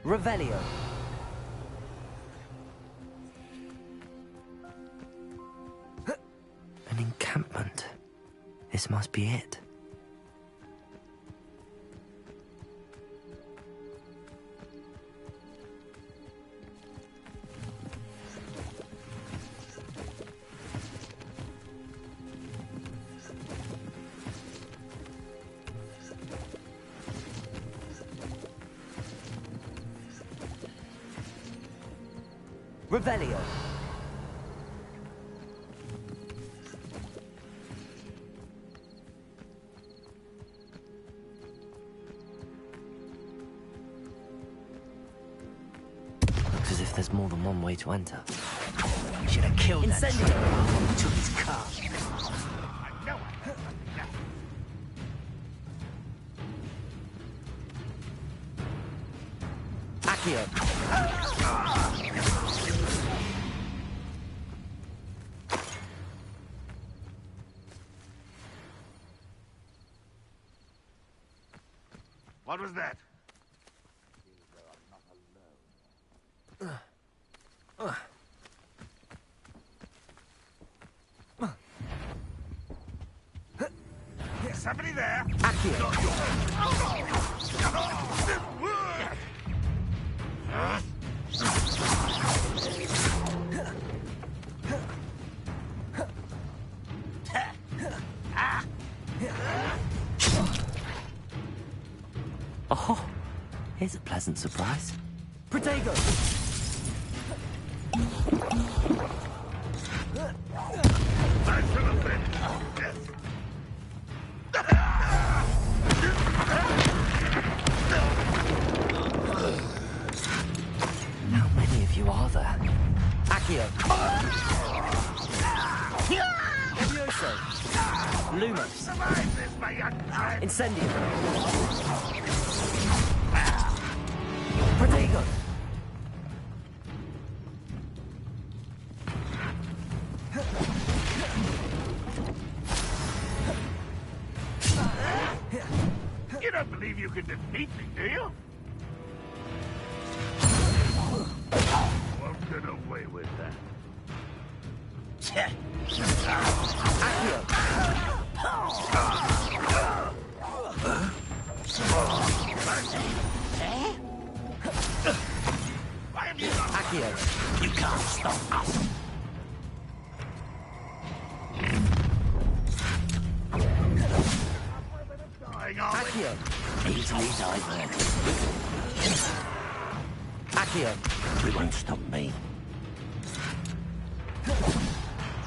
Revelio! An encampment. This must be it. Revelio! Looks as if there's more than one way to enter. Should have killed that Incendio! traitor. Took his car. Accio! What was that? Is somebody there? Oh, here's a pleasant surprise. Protego! Lumos. Survive this, my young friend. Incendio. Protego. You don't believe you can defeat me, do you? Won't get away with that. Accio. You can't stop us. Accio. Easily diverted. Accio. You won't stop me.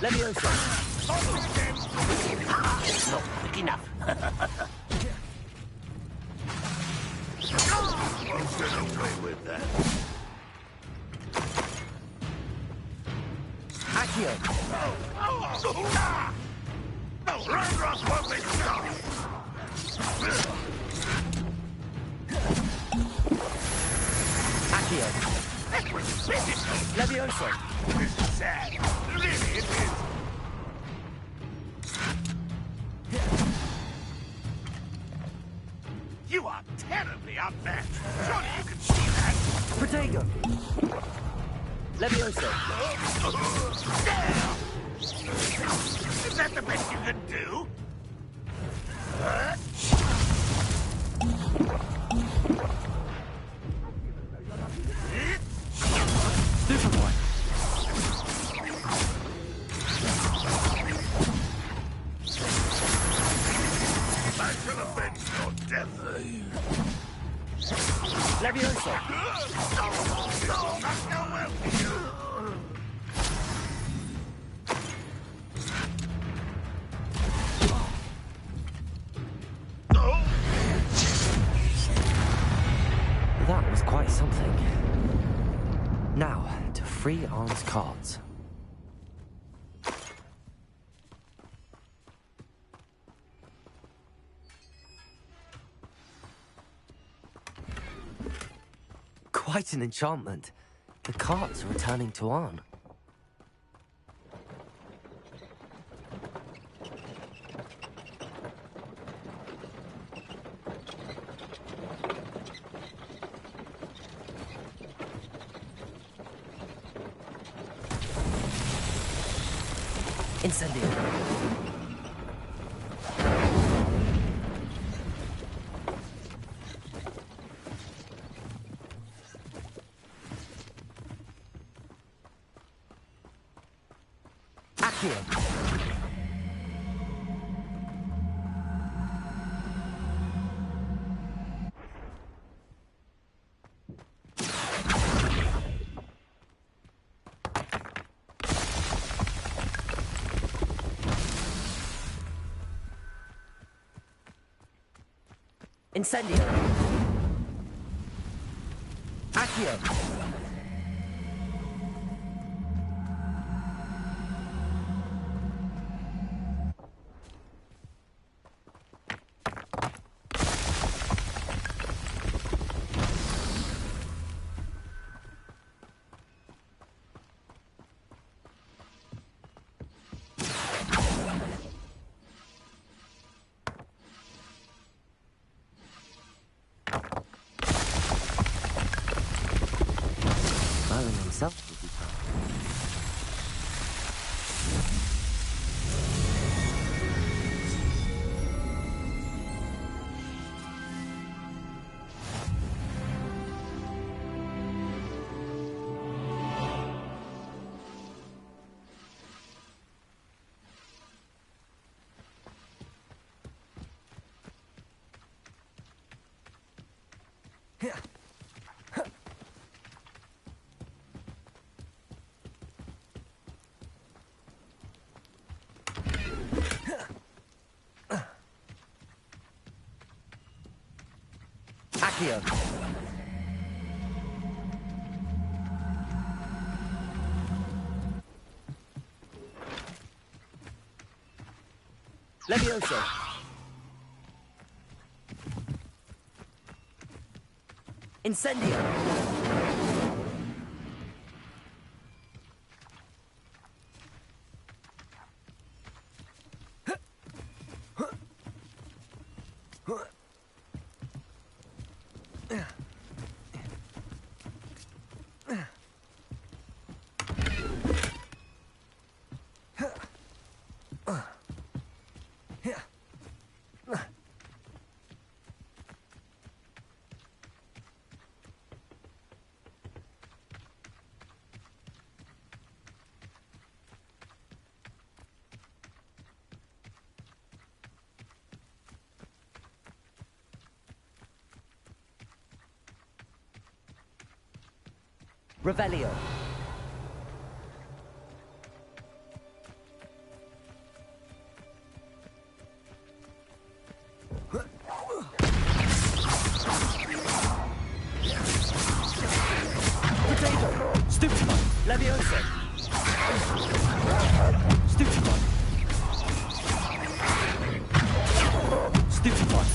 Leviosa. It's not quick enough. Won't get away with that. Accio. No, Ragnarok won't be stopped. Accio. That was physical. Leviosa. This is sad. Really, it is. You are terribly outmatched. Surely you can see that. Protego. Leviosa. Is that the best you can do? Superboy. I shall avenge your death. Leviosa. This will not go well for you. That was quite something. Now, to free Arm's cards. Quite an enchantment. The cards are returning to Arn. Incendio. Accio. Incendio. Accio. Merlin himself will be proud. Accio. Levioso. Incendio. Revelio. Potato. Stupefy. Levioso. Stupefy. Stupefy.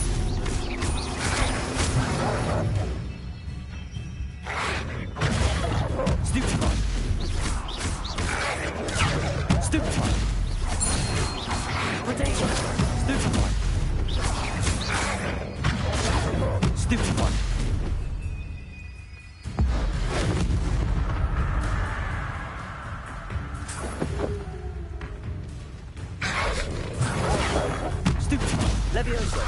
Stupefy. Stupefy. Potato. Stupefy. Stupefy. Stupefy. Levioso.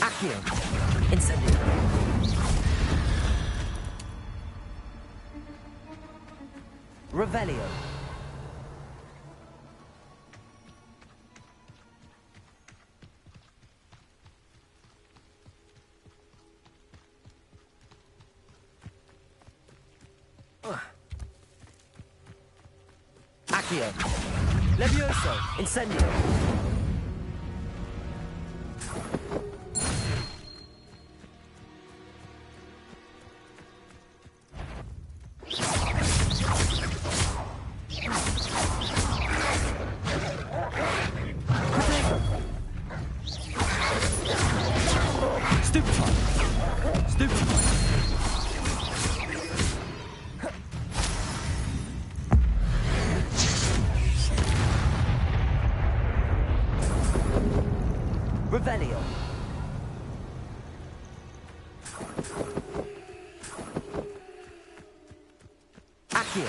Accio. Incendio. Revelio. Accio. Levioso. Incendio. Revelio. Accio.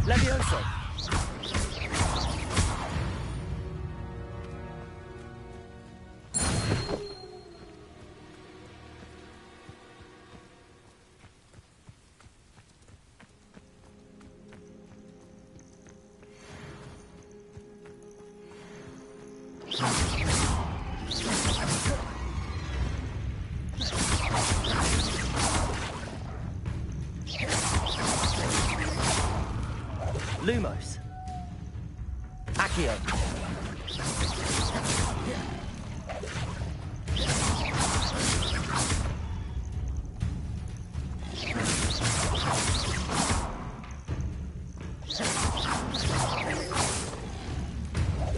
Levioso. Lumos. Accio.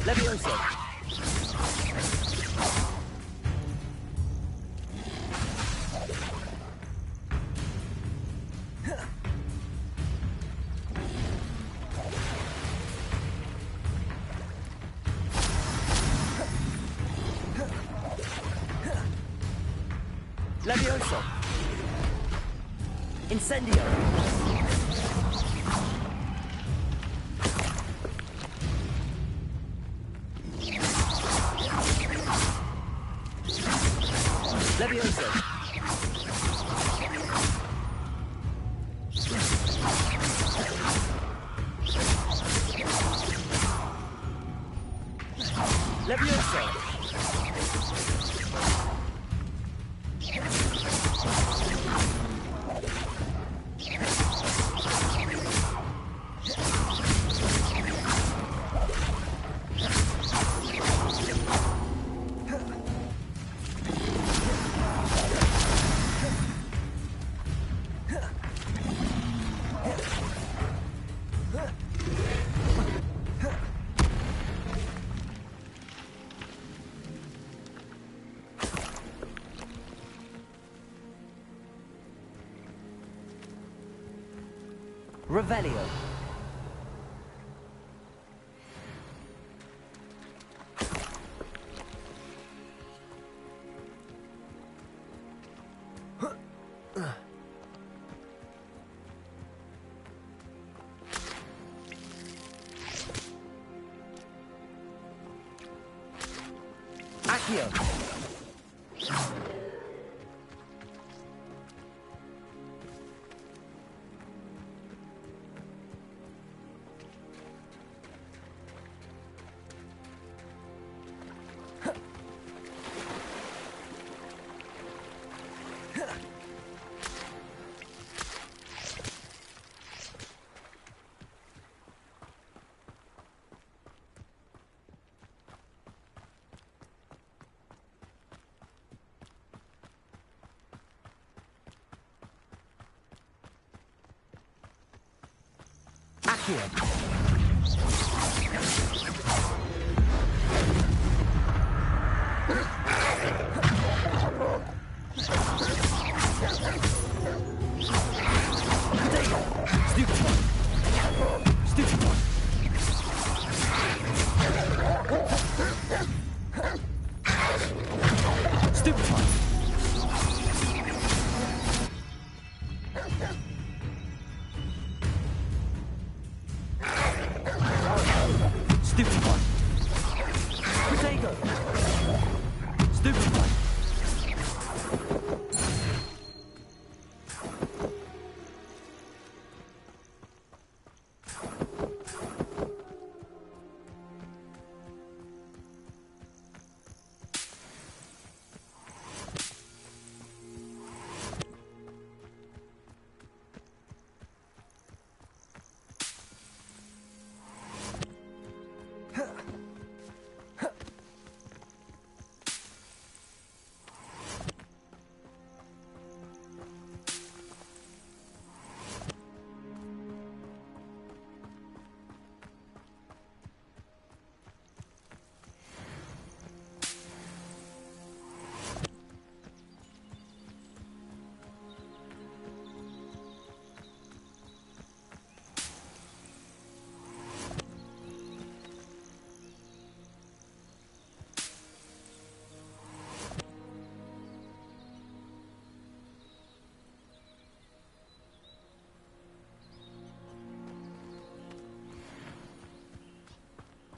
Levioso! Levioso! Incendio! Levioso! Levioso! Revelio. Accio. Accio.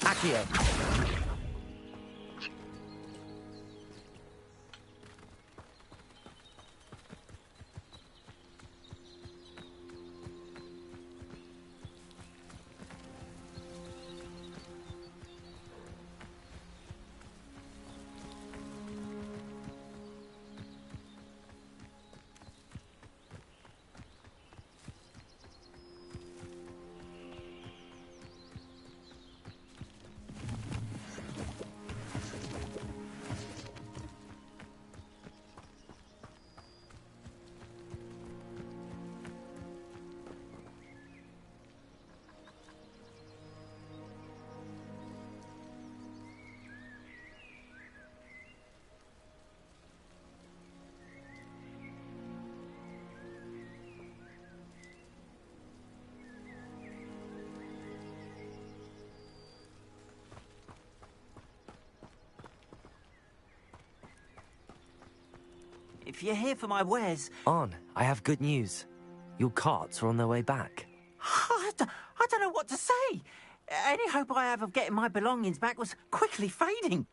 Accio. if you're here for my wares... Arn, I have good news. Your carts are on their way back. I don't know what to say. Any hope I have of getting my belongings back was quickly fading.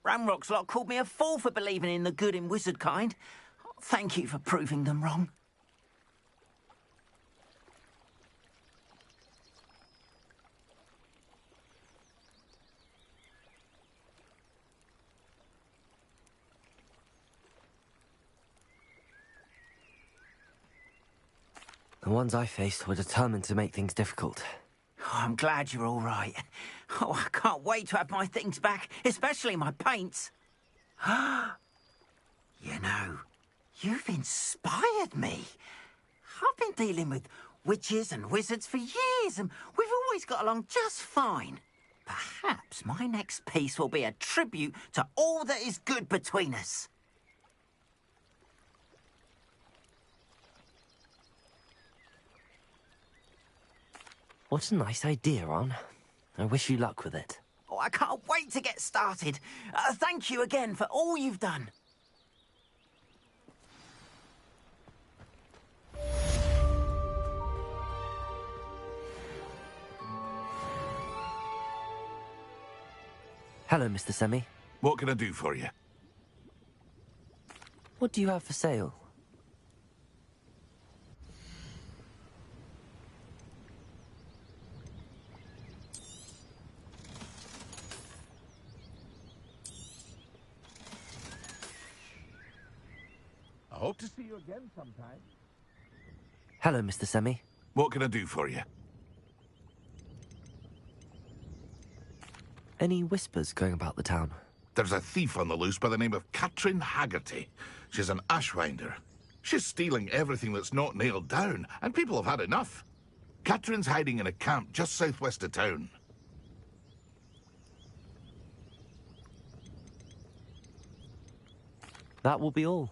Ramrock's lot called me a fool for believing in the good in wizard kind. Thank you for proving them wrong. The ones I faced were determined to make things difficult. Oh, I'm glad you're all right. Oh, I can't wait to have my things back, especially my paints. You know, you've inspired me. I've been dealing with witches and wizards for years, and we've always got along just fine. Perhaps my next piece will be a tribute to all that is good between us. What a nice idea, Arn. I wish you luck with it. Oh, I can't wait to get started. Thank you again for all you've done. Hello, Mr. Semi. What can I do for you? What do you have for sale? I hope to see you again sometime. Hello, Mr. Semi. What can I do for you? Any whispers going about the town? There's a thief on the loose by the name of Katrin Haggerty. She's an ashwinder. She's stealing everything that's not nailed down, and people have had enough. Katrin's hiding in a camp just southwest of town. That will be all.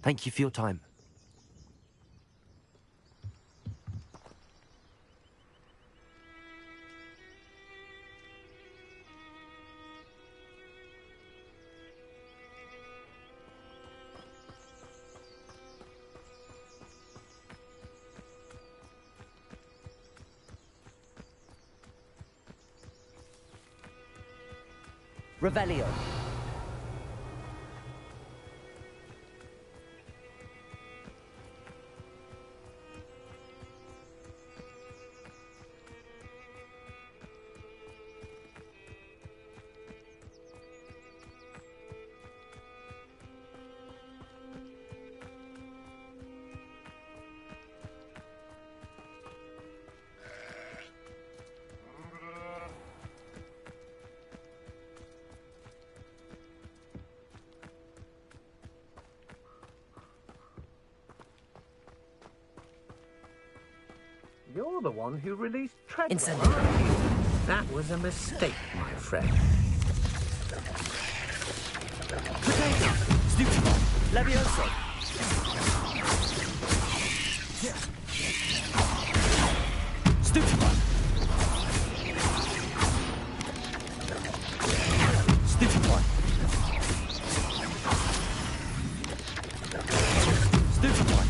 Thank you for your time. Revelio. You're the one who released Treadwell, Incendio. aren't you? That was a mistake, my friend. Potato! Stupid! Levioso! Stupid! Stupid one! Stupid one!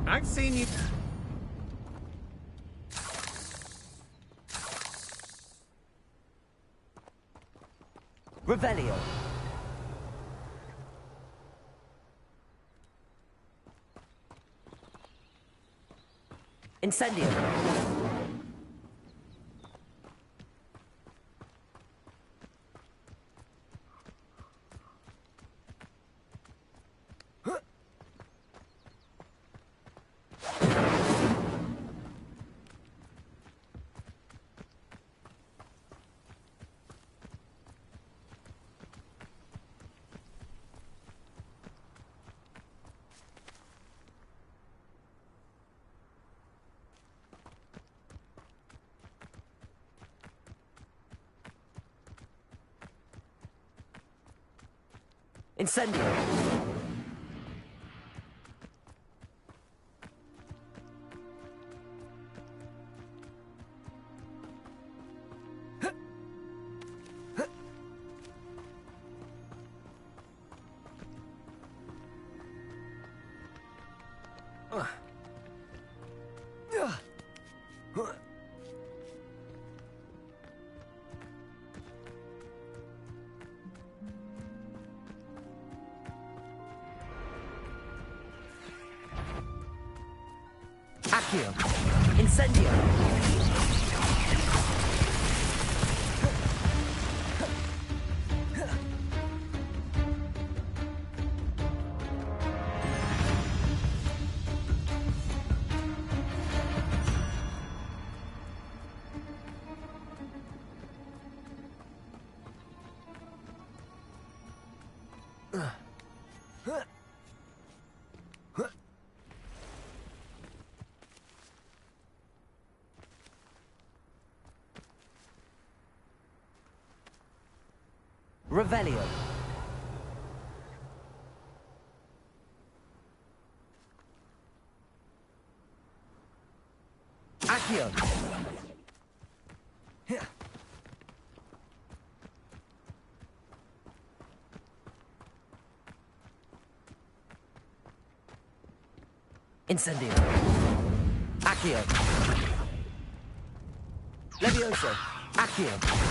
I've seen you... Revelio. Incendio. Incendio. Accio! Incendio! Revelio. Accio. Incendio. Accio. Levioso. Accio.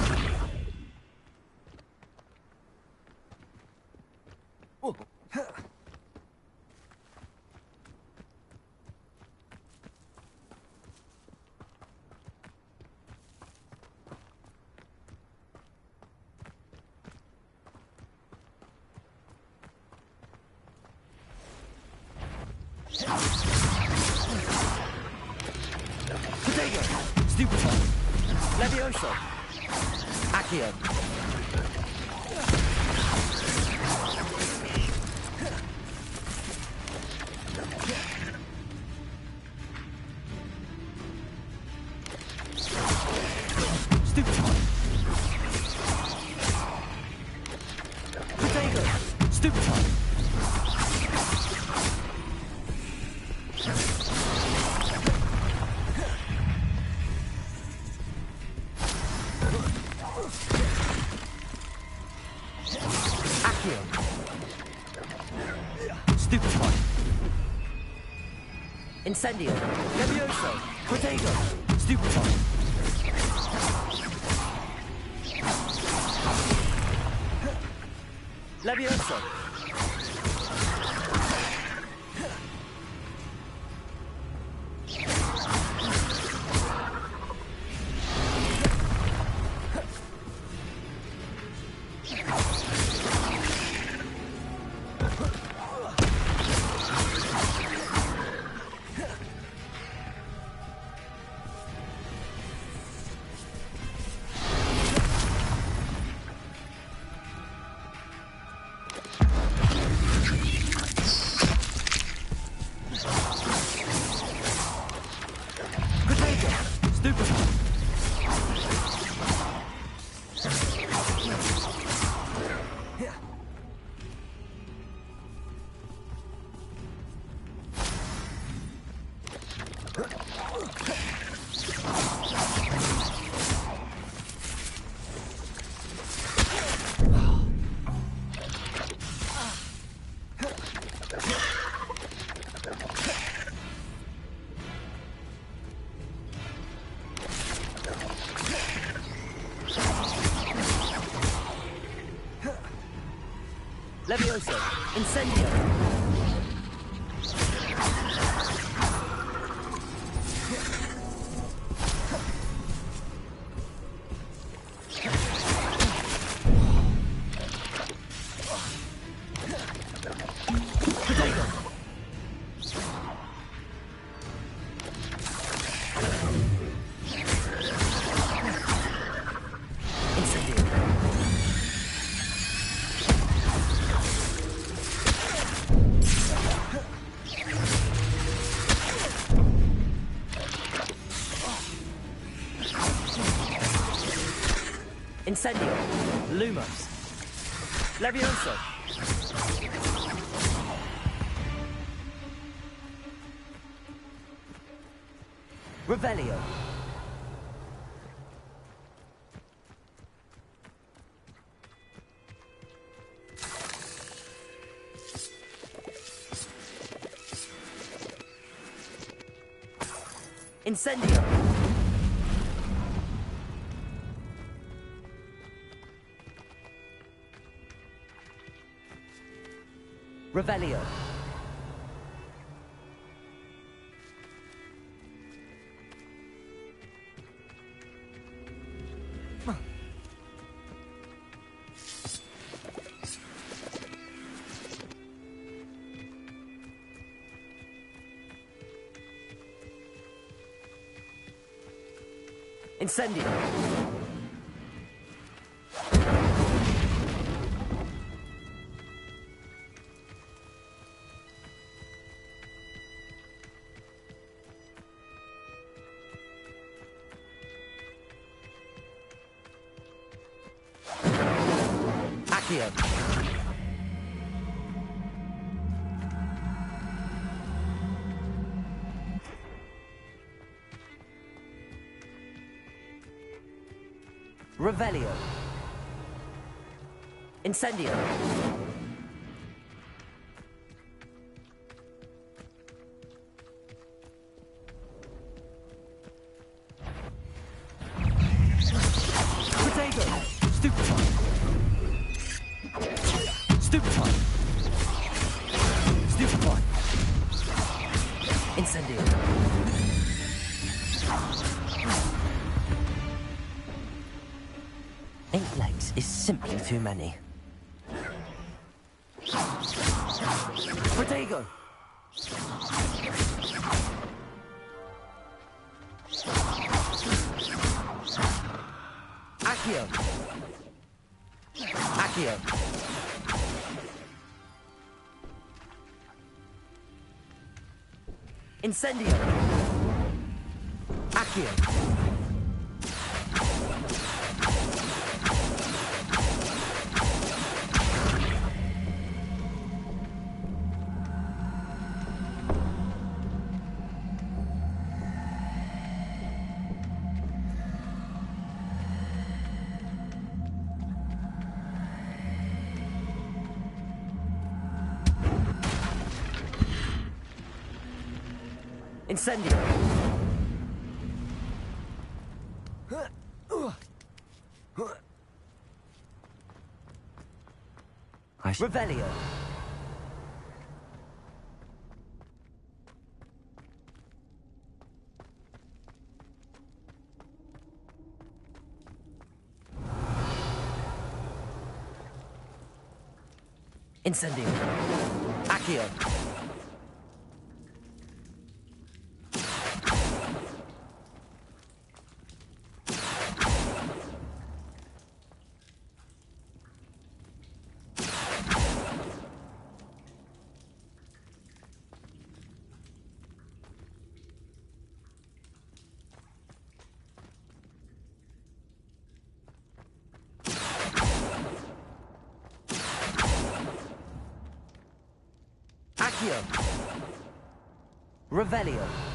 Oh. Potato! Stupid! Levioso! Accio! Incendio. Levioso. Potato. Stupefy. Levioso. Levioso. Incendio. Incendio. Lumos. Levioso. Revelio. Incendio! Revelio! Incendio! Accio! Revelio. Incendio. Protego. Stupefy. Stupefy. Stupefy. Incendio. 8 legs is simply too many. Protego! Accio! Accio! Incendio! Accio! Incendio! Revelio! Incendio! Accio! Accio! Revelio!